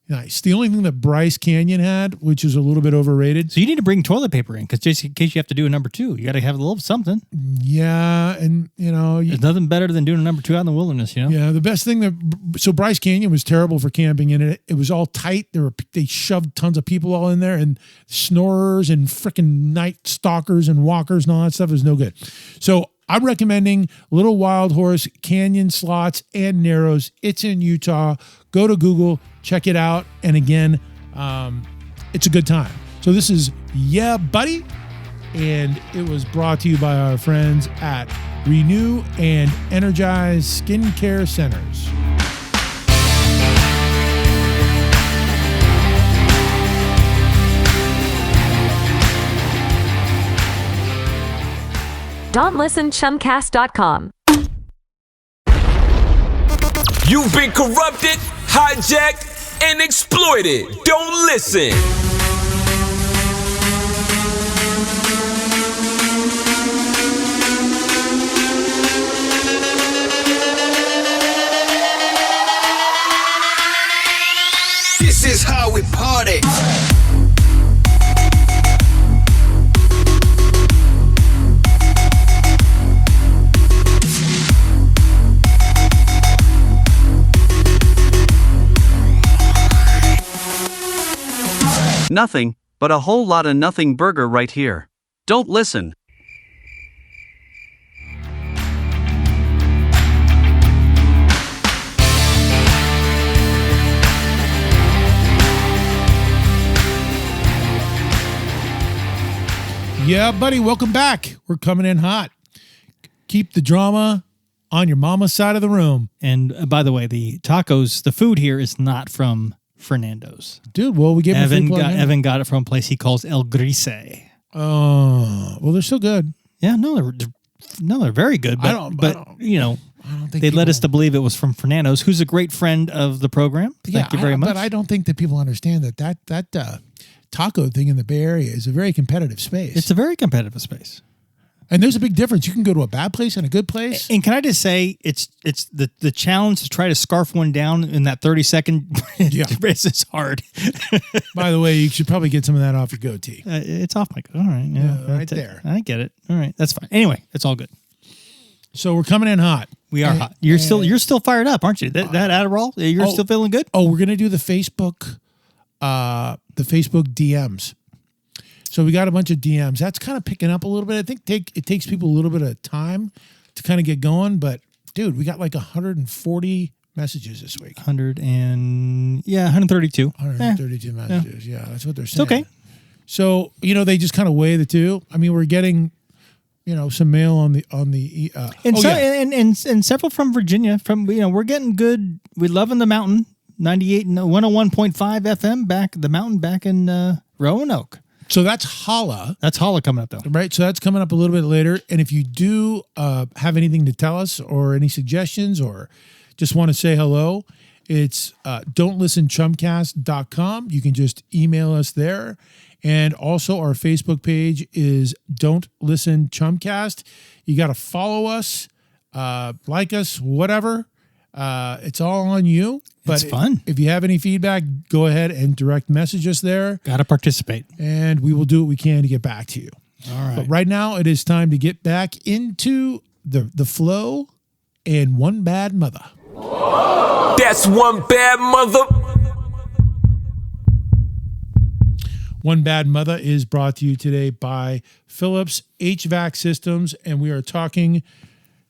Nice. The only thing that Bryce Canyon had, which is a little bit overrated. So you need to bring toilet paper in because just in case you have to do a number 2, you got to have a little something. Yeah, and there's nothing better than doing a number 2 out in the wilderness. Yeah, the best thing so Bryce Canyon was terrible for camping, and it was all tight. They shoved tons of people all in there, and snorers and freaking night stalkers and walkers and all that stuff. It was no good. So I'm recommending Little Wild Horse Canyon Slots and Narrows. It's in Utah. Go to Google, check it out. And again, it's a good time. So this is Yeah Buddy. And it was brought to you by our friends at Renew and Energize Skincare Centers. Don't listen, Chumcast.com. You've been corrupted, hijacked, and exploited. Don't listen. This is how we party. Nothing, but a whole lot of nothing burger right here. Don't listen. Yeah, buddy, welcome back. We're coming in hot. Keep the drama on your mama's side of the room. And by the way, the tacos, the food here is not from Fernando's. Dude, well, we gave him a free plug. Evan got it from a place he calls El Grise. Oh, well, they're still good. Yeah, they're very good. But, I don't think they led us to believe it was from Fernando's, who's a great friend of the program. Thank you very much. But I don't think that people understand that taco thing in the Bay Area is a very competitive space. It's a very competitive space. And there's a big difference. You can go to a bad place and a good place. And can I just say, it's the challenge to try to scarf one down in that 30-second race is hard. By the way, you should probably get some of that off your goatee. It's off my all right. Yeah, right there. I get it. All right, that's fine. Anyway, it's all good. So we're coming in hot. We are hot. You're still fired up, aren't you? That Adderall, you're still feeling good? Oh, we're gonna do the Facebook DMs. So we got a bunch of DMs. That's kind of picking up a little bit. I think it takes people a little bit of time to kind of get going. But, dude, we got like 140 messages this week. 132. 132 messages. Yeah, that's what they're saying. It's okay. So, they just kind of weigh the two. I mean, we're getting, some mail on the and several from Virginia. We're getting good. We're loving the mountain. 98 and 101.5 FM the mountain back in Roanoke. So that's Holla. That's Holla coming up, though. Right, so that's coming up a little bit later. And if you do have anything to tell us or any suggestions or just want to say hello, it's don'tlistenchumcast.com. You can just email us there. And also our Facebook page is Don't Listen Chumcast. You got to follow us, like us, whatever. It's all on you. But it's fun. If you have any feedback, go ahead and direct message us there. Got to participate. And we will do what we can to get back to you. All right. But right now, it is time to get back into the flow and One Bad Mother. That's one bad mother. One Bad Mother is brought to you today by Philips HVAC Systems, and we are talking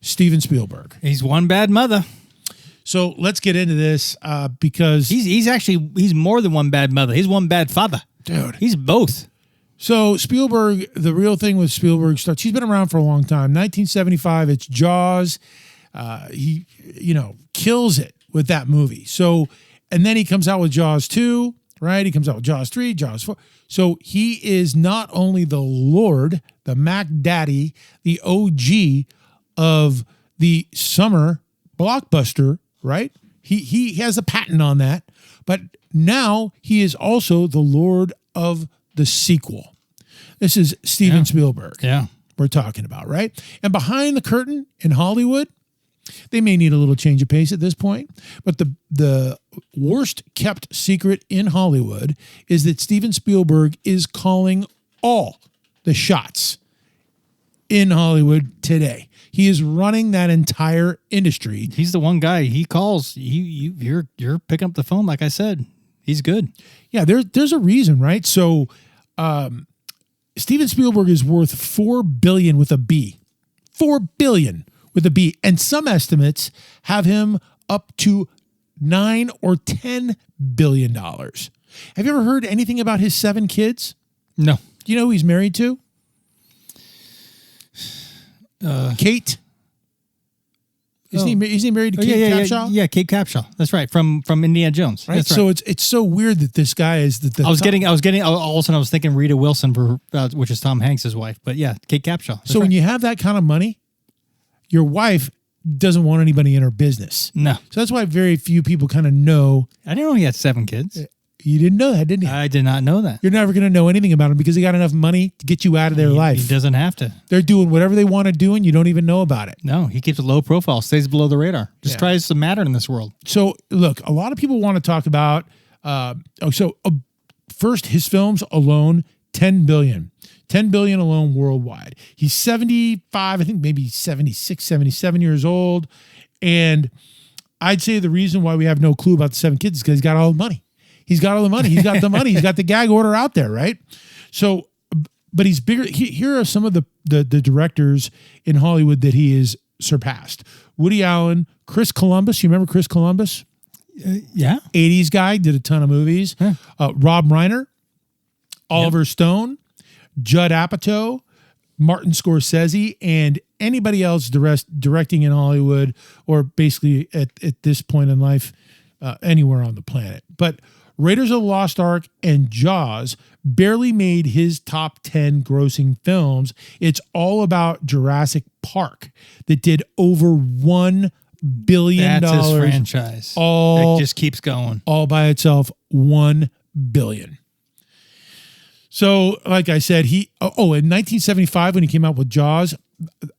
Steven Spielberg. He's one bad mother. So let's get into this because he's more than one bad mother. He's one bad father. Dude. He's both. So Spielberg, the real thing with Spielberg starts, he's been around for a long time. 1975, it's Jaws. He, kills it with that movie. So, and then he comes out with Jaws 2, right? He comes out with Jaws 3, Jaws 4. So he is not only the Lord, the Mac Daddy, the OG of the summer blockbuster, right? He has a patent on that, but now he is also the Lord of the sequel. This is Steven Spielberg. Yeah. We're talking about, right? And behind the curtain in Hollywood, they may need a little change of pace at this point, but the worst kept secret in Hollywood is that Steven Spielberg is calling all the shots in Hollywood today. He is running that entire industry. He's the one guy he calls. You're picking up the phone, like I said. He's good. Yeah, there's a reason, right? So Steven Spielberg is worth $4 billion with a B. $4 billion with a B. And some estimates have him up to $9 or $10 billion. Have you ever heard anything about his 7 kids? No. Do you know who he's married to? Kate. Isn't he married to Kate Capshaw? Yeah, Kate Capshaw. That's right. From Indiana Jones. Right. That's So it's so weird that this guy is the I was getting all of a sudden I was thinking Rita Wilson which is Tom Hanks' wife. But yeah, Kate Capshaw. That's so when right. you have that kind of money, your wife doesn't want anybody in her business. No. So that's why very few people kind of know. I didn't know he had 7 kids. You didn't know that, didn't you? I did not know that. You're never going to know anything about him because he got enough money to get you out of their life. He doesn't have to. They're doing whatever they want to do, and you don't even know about it. No, he keeps a low profile, stays below the radar. Just tries to matter in this world. So, look, a lot of people want to talk about, first, his films alone, $10 billion. $10 billion alone worldwide. He's 75, I think maybe 76, 77 years old. And I'd say the reason why we have no clue about the 7 kids is because he's got all the money. He's got all the money. He's got the money. He's got the gag order out there, right? So, but he's bigger. Here are some of the directors in Hollywood that he is surpassed. Woody Allen, Chris Columbus. You remember Chris Columbus? Yeah. 80s guy, did a ton of movies. Huh. Rob Reiner, Oliver Stone, Judd Apatow, Martin Scorsese, and anybody else directing in Hollywood or basically at this point in life anywhere on the planet. But Raiders of the Lost Ark and Jaws barely made his top 10 grossing films. It's all about Jurassic Park that did over $1 billion. That's his franchise. All, it just keeps going. All by itself, $1 billion. So, like I said, in 1975, when he came out with Jaws,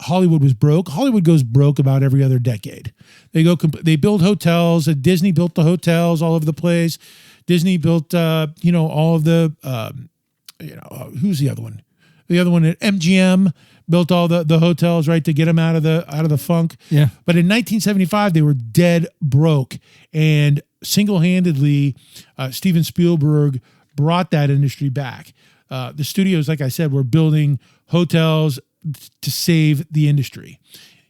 Hollywood was broke. Hollywood goes broke about every other decade. They build hotels. Disney built the hotels all over the place. Disney built, all of the, who's the other one? The other one at MGM built all the hotels, right, to get them out of the funk. Yeah. But in 1975, they were dead broke, and single-handedly, Steven Spielberg brought that industry back. The studios, like I said, were building hotels to save the industry.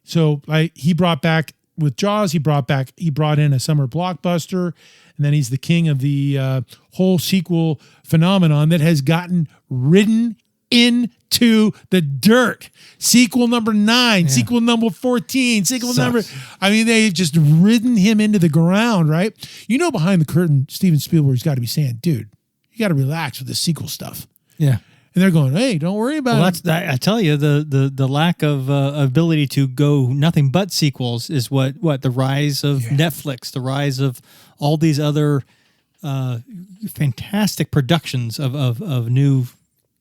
So he brought back with Jaws, he brought in a summer blockbuster, and then he's the king of the whole sequel phenomenon that has gotten ridden into the dirt. Sequel number 9, sequel number 14, they've just ridden him into the ground, right? Behind the curtain, Steven Spielberg's got to be saying, dude, you got to relax with the sequel stuff. Yeah. And they're going, hey, don't worry about it. I tell you, the lack of ability to go nothing but sequels is what the rise of Netflix, the rise of all these other fantastic productions of new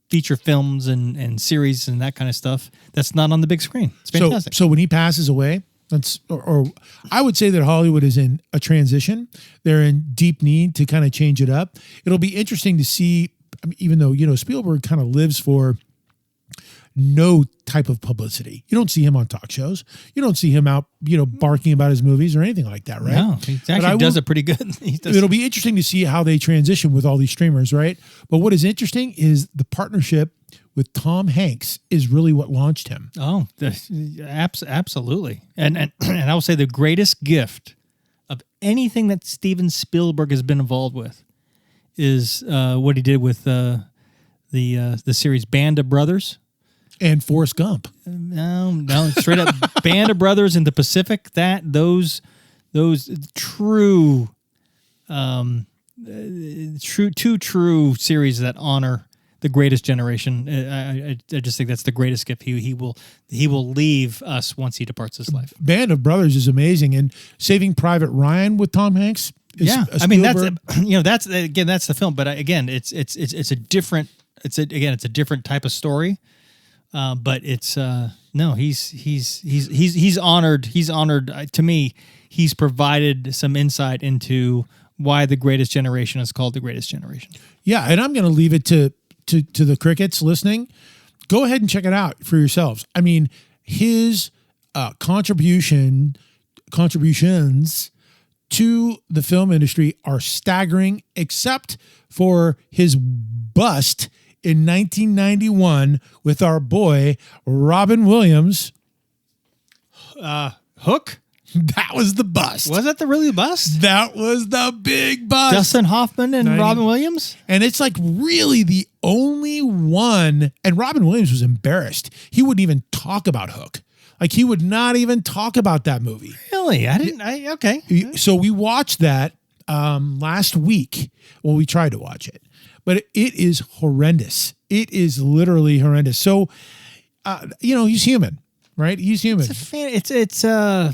feature films and series and that kind of stuff that's not on the big screen. It's fantastic. So when he passes away, or I would say that Hollywood is in a transition. They're in deep need to kind of change it up. It'll be interesting to see. Even though, Spielberg kind of lives for no type of publicity. You don't see him on talk shows. You don't see him out, barking about his movies or anything like that, right? No, he actually does it pretty good. It'll be interesting to see how they transition with all these streamers, right? But what is interesting is the partnership with Tom Hanks is really what launched him. Oh, absolutely. And I will say the greatest gift of anything that Steven Spielberg has been involved with is what he did with the series Band of Brothers and Forrest Gump. No, straight up Band of Brothers in the Pacific. Those true series that honor the greatest generation. I just think that's the greatest gift he will leave us once he departs this life. Band of Brothers is amazing, and Saving Private Ryan with Tom Hanks. I mean that's the film, but again it's a different type of story, but it's he's honored to me. He's provided some insight into why the greatest generation is called the greatest generation. Yeah, and I'm going to leave it to the crickets listening. Go ahead and check it out for yourselves. I mean, his contributions to the film industry are staggering, except for his bust in 1991 with our boy Robin Williams. Hook? That was the bust. Was that really the bust? That was the big bust. Dustin Hoffman and Robin Williams? And it's like really the only one. And Robin Williams was embarrassed. He wouldn't even talk about Hook. Like, he would not even talk about that movie. Really? Okay. So we watched that last week. Well, we tried to watch it. But it is horrendous. It is literally horrendous. So, he's human. right? He's human. I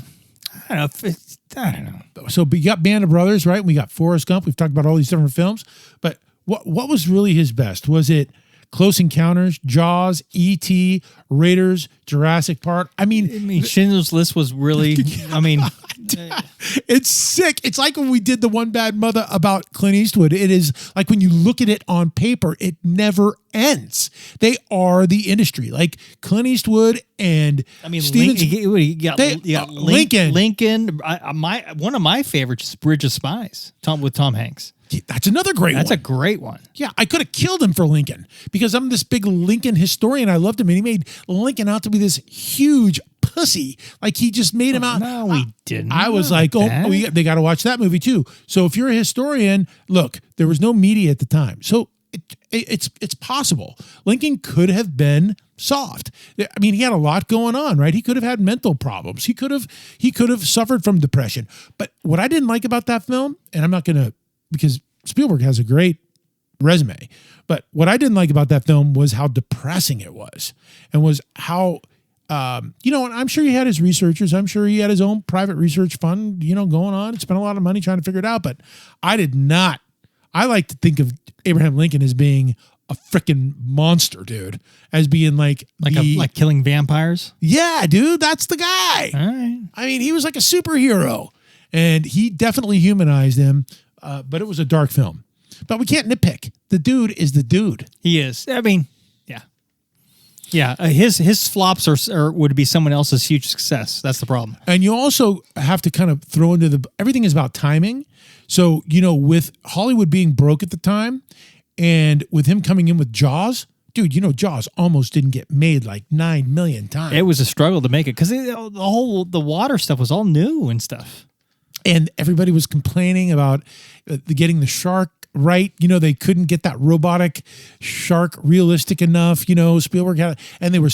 don't know. So we got Band of Brothers, right? We got Forrest Gump. We've talked about all these different films, but what was really his best? Was it Close Encounters, Jaws, E.T., Raiders, Jurassic Park? I mean, Schindler's List was really, it's sick. It's like when we did the One Bad Mother about Clint Eastwood. It is like when you look at it on paper, it never ends. They are the industry. Like Clint Eastwood and you got Lincoln. Lincoln. One of my favorites is Bridge of Spies, with Tom Hanks. That's another great one. That's a great one. Yeah, I could have killed him for Lincoln because I'm this big Lincoln historian. I loved him, and he made Lincoln out to be this huge pussy. Like he just made him out. No, he didn't. I was like, they got to watch that movie too. So if you're a historian, look, there was no media at the time, so it's possible. Lincoln could have been soft. I mean, he had a lot going on, right? He could have had mental problems. He could have suffered from depression. But what I didn't like about that film, and I'm not going to, because Spielberg has a great resume, but what I didn't like about that film was how depressing it was, and was how, and I'm sure he had his researchers. I'm sure he had his own private research fund, going on, spent a lot of money trying to figure it out. But I did not. I like to think of Abraham Lincoln as being a freaking monster, dude, as being like killing vampires. Yeah, dude, that's the guy. All right. I mean, he was like a superhero, and he definitely humanized him. But it was a dark film. But we can't nitpick. The dude is the dude. He is. I mean, yeah. His flops would be someone else's huge success. That's the problem. And you also have to kind of throw into everything is about timing. So with Hollywood being broke at the time, and with him coming in with Jaws, dude, Jaws almost didn't get made like 9 million times. It was a struggle to make it because the water stuff was all new and stuff. And everybody was complaining about getting the shark right. They couldn't get that robotic shark realistic enough. Spielberg had, and they were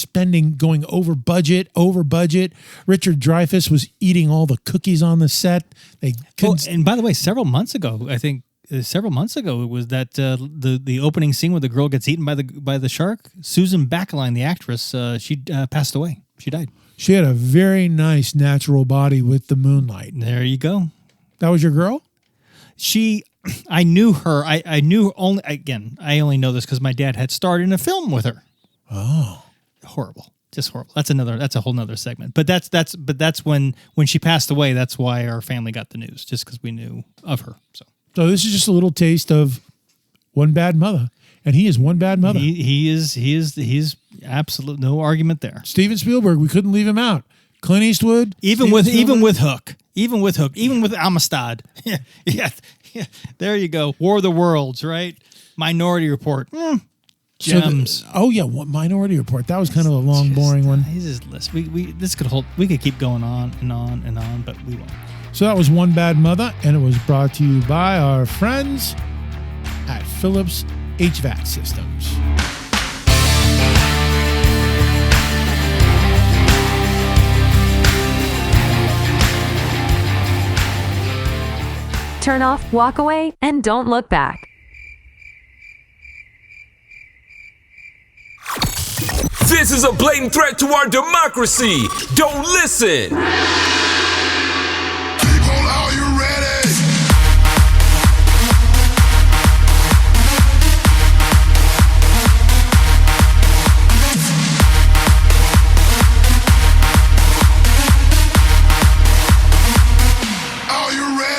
going over budget. Richard Dreyfuss was eating all the cookies on the set. And by the way, several months ago, it was that the opening scene where the girl gets eaten by the shark. Susan Baccaline, the actress, she passed away. She died. She had a very nice natural body with the moonlight. There you go. That was your girl? I knew her. I only know this because my dad had starred in a film with her. Oh. Horrible. Just horrible. That's a whole nother segment. But that's when she passed away, that's why our family got the news, just because we knew of her. So this is just a little taste of One Bad Mother. And he is one bad mother. He's absolute, no argument there. Steven Spielberg, we couldn't leave him out. Clint Eastwood, even with Hook, even with Amistad. yeah. There you go. War of the Worlds, right? Minority Report. Gems. Minority Report. That was kind of a long, boring one. His list. We could keep going on and on and on, but we won't. So that was One Bad Mother, and it was brought to you by our friends at Philips HVAC Systems. Turn off, walk away, and don't look back. This is a blatant threat to our democracy. Don't listen. People, are you ready? Are you ready?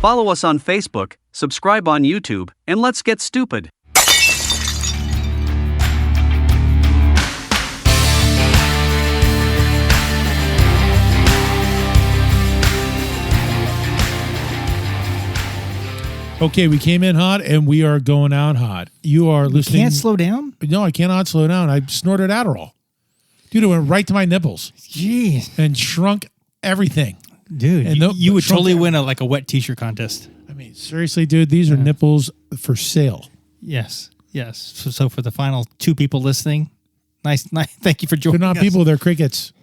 Follow us on Facebook, subscribe on YouTube, and let's get stupid. Okay, we came in hot and we are going out hot. You are listening. You can't slow down? No, I cannot slow down. I snorted Adderall. Dude, it went right to my nipples. Jeez. And shrunk everything. Dude, and you would totally win a wet t-shirt contest. I mean, seriously, dude, these are nipples for sale. Yes. So for the final 2 people listening, nice. Thank you for joining us. They're not people, they're crickets.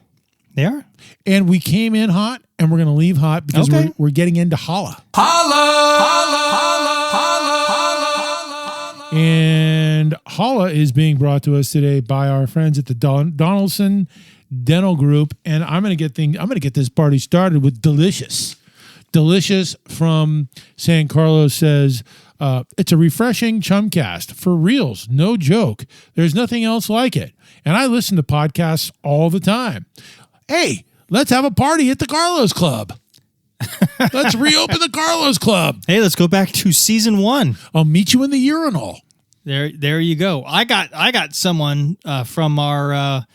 They are? And we came in hot, and we're going to leave hot because we're getting into holla. Holla! Holla! Holla! Holla! Holla! And Holla is being brought to us today by our friends at the Donaldson Dental Group, and I'm gonna get this party started with Delicious. Delicious from San Carlos says, it's a refreshing Chumcast for reals, no joke. There's nothing else like it, and I listen to podcasts all the time. Hey, let's have a party at the Carlos Club. Let's reopen the Carlos Club. Hey, let's go back to season 1. I'll meet you in the urinal. There you go. I got someone from our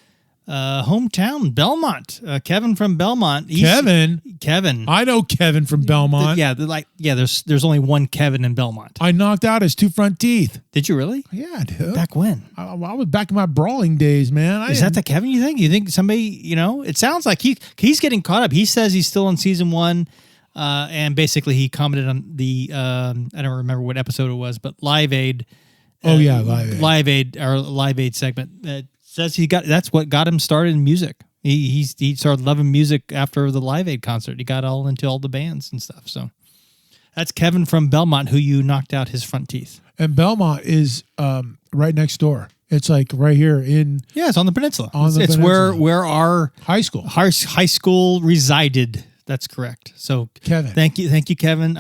hometown, Belmont. Kevin from Belmont. Kevin. I know Kevin from Belmont. There's only one Kevin in Belmont. I knocked out his 2 front teeth. Did you really? Yeah, dude. Back when? I was back in my brawling days, man. Is that the Kevin you think? You think somebody, it sounds like he's getting caught up. He says he's still on season 1. And basically he commented on the, I don't remember what episode it was, but Live Aid. Live Aid, our Live Aid segment. Says that's what got him started in music. He started loving music after the Live Aid concert. He got all into all the bands and stuff. So that's Kevin from Belmont, who you knocked out his front teeth. And Belmont is right next door. It's like right here in. Yeah, it's on the peninsula. It's where our high school resided. That's correct. So Kevin, thank you, Kevin,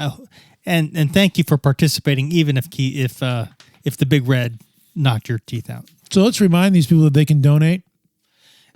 and thank you for participating, even if the Big Red knocked your teeth out. So let's remind these people that they can donate.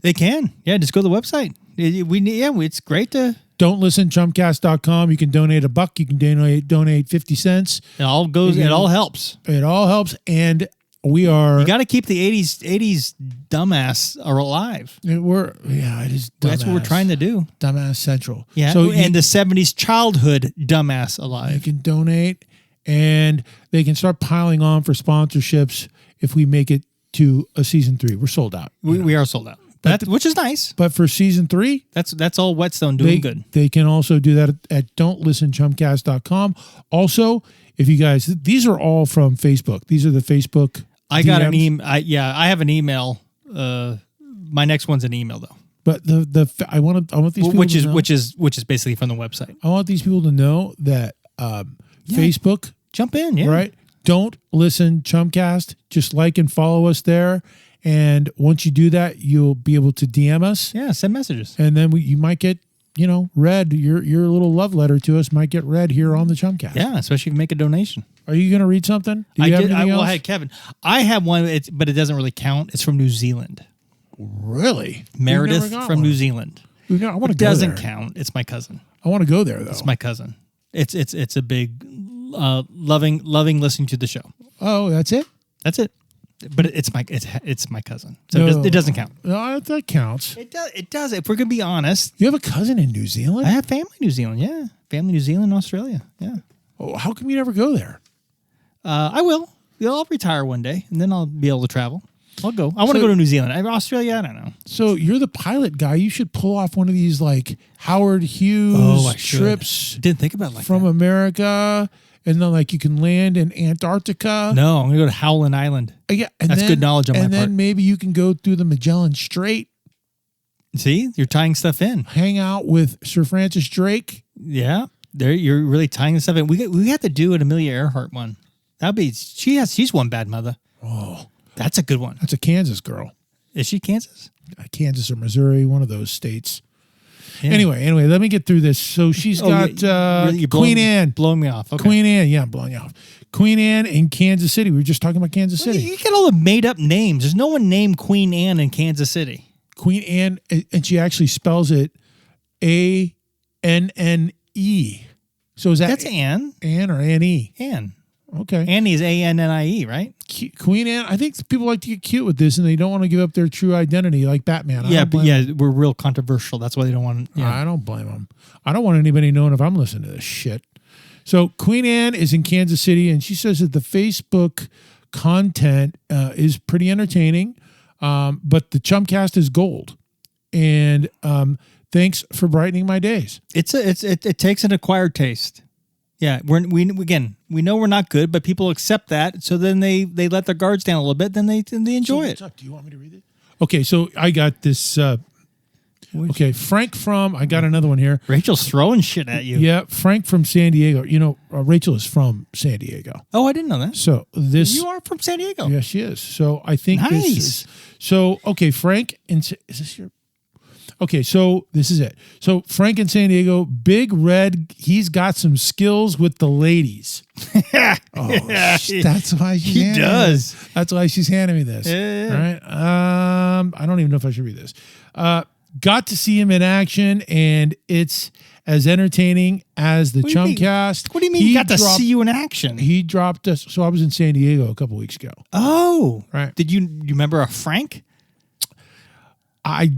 They can. Yeah, just go to the website. It's great to... Don't listen, chumcast.com. You can donate $1. You can donate 50 cents. It all goes. It all helps. It all helps. And we are... You got to keep the 80s dumbass alive. It is dumbass. That's what we're trying to do. Dumbass Central. Yeah, so and the 70s childhood dumbass alive. You can donate, and they can start piling on for sponsorships if we make it to a season 3. We're sold out. We are sold out, which is nice. But for season 3, that's all Whetstone doing good. They can also do that at don'tlistenchumcast.com. Also, if you guys, these are all from Facebook. These are the Facebook. I got an email. I have an email. My next one's an email though. But I want these people which to know, which is basically from the website. I want these people to know that Facebook. Jump in, yeah. Right. Don't listen, Chumcast. Just like and follow us there. And once you do that, you'll be able to DM us. Yeah, send messages. And then you might get, read. Your little love letter to us might get read here on the Chumcast. Yeah, especially if you make a donation. Are you going to read something? Do you have anything else? Well, hey, Kevin, I have one, but it doesn't really count. It's from New Zealand. Really? Meredith from New Zealand. I want to go there. It doesn't count. It's my cousin. I want to go there, though. It's my cousin. It's a big, loving listening to the show. Oh, that's it? That's it. But it's my cousin. So it doesn't count. No, that counts. It does. If we're going to be honest. You have a cousin in New Zealand? I have family in New Zealand, yeah. Family in New Zealand, Australia, yeah. Oh, how come you never go there? I will. I'll retire one day, and then I'll be able to travel. I'll go. I want to go to New Zealand. Australia, I don't know. So you're the pilot guy. You should pull off one of these like Howard Hughes trips. I didn't think about it like from that. America, and then like you can land in Antarctica. No, I'm gonna go to Howland Island. Yeah, that's good knowledge on my part. And then maybe you can go through the Magellan Strait. See, you're tying stuff in. Hang out with Sir Francis Drake. Yeah, there you're really tying stuff in. We have to do an Amelia Earhart one. She's one bad mother. Oh. That's a good one. That's a Kansas girl. Is she Kansas? Kansas or Missouri, one of those states. Yeah. Anyway, let me get through this. So she's got Queen Anne. Blowing me off. Okay. Queen Anne, yeah, I'm blowing you off. Queen Anne in Kansas City. We were just talking about Kansas City. You get all the made up names. There's no one named Queen Anne in Kansas City. Queen Anne, and she actually spells it ANNE. So is that That's Anne? Anne or Annie? Anne. Okay. Annie is ANNIE, right? Queen Anne. I think people like to get cute with this, and they don't want to give up their true identity, like Batman. We're real controversial. That's why they don't want. Yeah. I don't blame them. I don't want anybody knowing if I'm listening to this shit. So Queen Anne is in Kansas City, and she says that the Facebook content is pretty entertaining, but the Chumcast is gold. And thanks for brightening my days. It takes an acquired taste. Yeah, we know we're not good, but people accept that. So then they let their guards down a little bit. Then they enjoy it. Do you want me to read it? Okay, so I got this Okay, Frank from, I got another one here. Rachel's throwing shit at you. Yeah, Frank from San Diego. You know, Rachel is from San Diego. Oh, I didn't know that. So this. You are from San Diego. Yeah, she is. So I think Nice. this is. So, okay, Frank, is this your. Okay, so this is it. So Frank in San Diego, Big Red, he's got some skills with the ladies. That's why He does. That's why she's handing me this. Yeah. All right. I don't even know if I should read this. Got to see him in action, and it's as entertaining as the What do you mean? Chumcast. What do you mean he got to see you in action? He dropped us. So I was in San Diego a couple weeks ago. Oh, right. Did you remember a Frank? I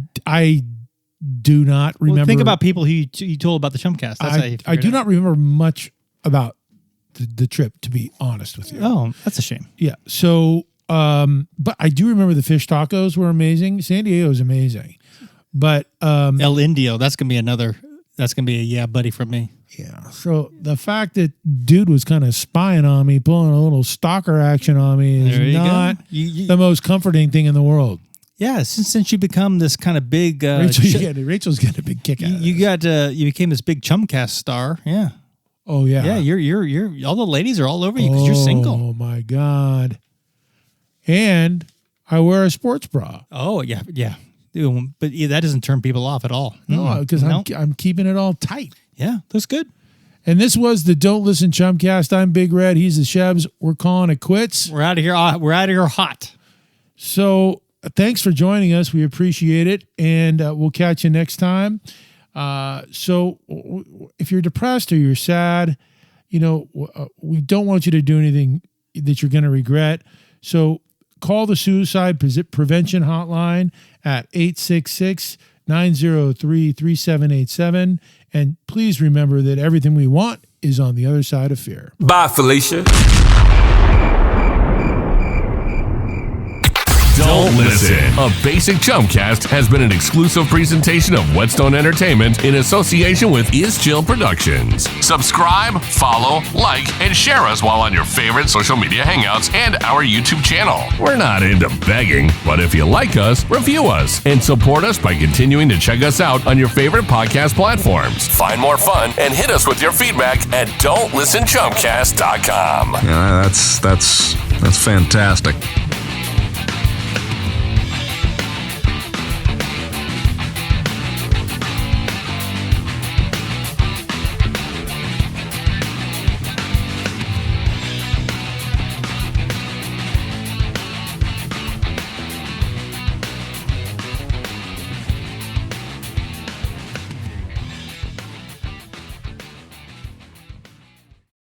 do not remember. Well, think about people who you told about the Chumcast. That's how you I do figured it out. not remember much about the trip, to be honest with you. Oh, that's a shame. Yeah. So, but I do remember the fish tacos were amazing. San Diego is amazing. But El Indio, that's gonna be a yeah buddy from me. Yeah. So the fact that dude was kind of spying on me, pulling a little stalker action on me There is you not go. You- the most comforting thing in the world. Yeah, since you become this kind of big Rachel's getting a big kick out of it. you became this big Chumcast star. Yeah. Oh yeah. Yeah, you're all the ladies are all over you because you're single. Oh my God. And I wear a sports bra. Oh yeah. Dude, but that doesn't turn people off at all. No, because I'm keeping it all tight. Yeah, that's good. And this was the Don't Listen Chumcast. I'm Big Red. He's the Shebs. We're calling it quits. We're out of here. We're out of here hot. So thanks for joining us. We appreciate it. And we'll catch you next time. So if you're depressed or you're sad, we don't want you to do anything that you're going to regret. So call the suicide prevention hotline at 866-903-3787. And please remember that everything we want is on the other side of fear. Bye, Felicia. Don't listen. A Basic Chumcast has been an exclusive presentation of Whetstone Entertainment in association with Is Chill Productions. Subscribe, follow, like, and share us while on your favorite social media hangouts and our YouTube channel. We're not into begging, but if you like us, review us and support us by continuing to check us out on your favorite podcast platforms. Find more fun and hit us with your feedback at don'tlistenchumcast.com. Yeah, that's fantastic.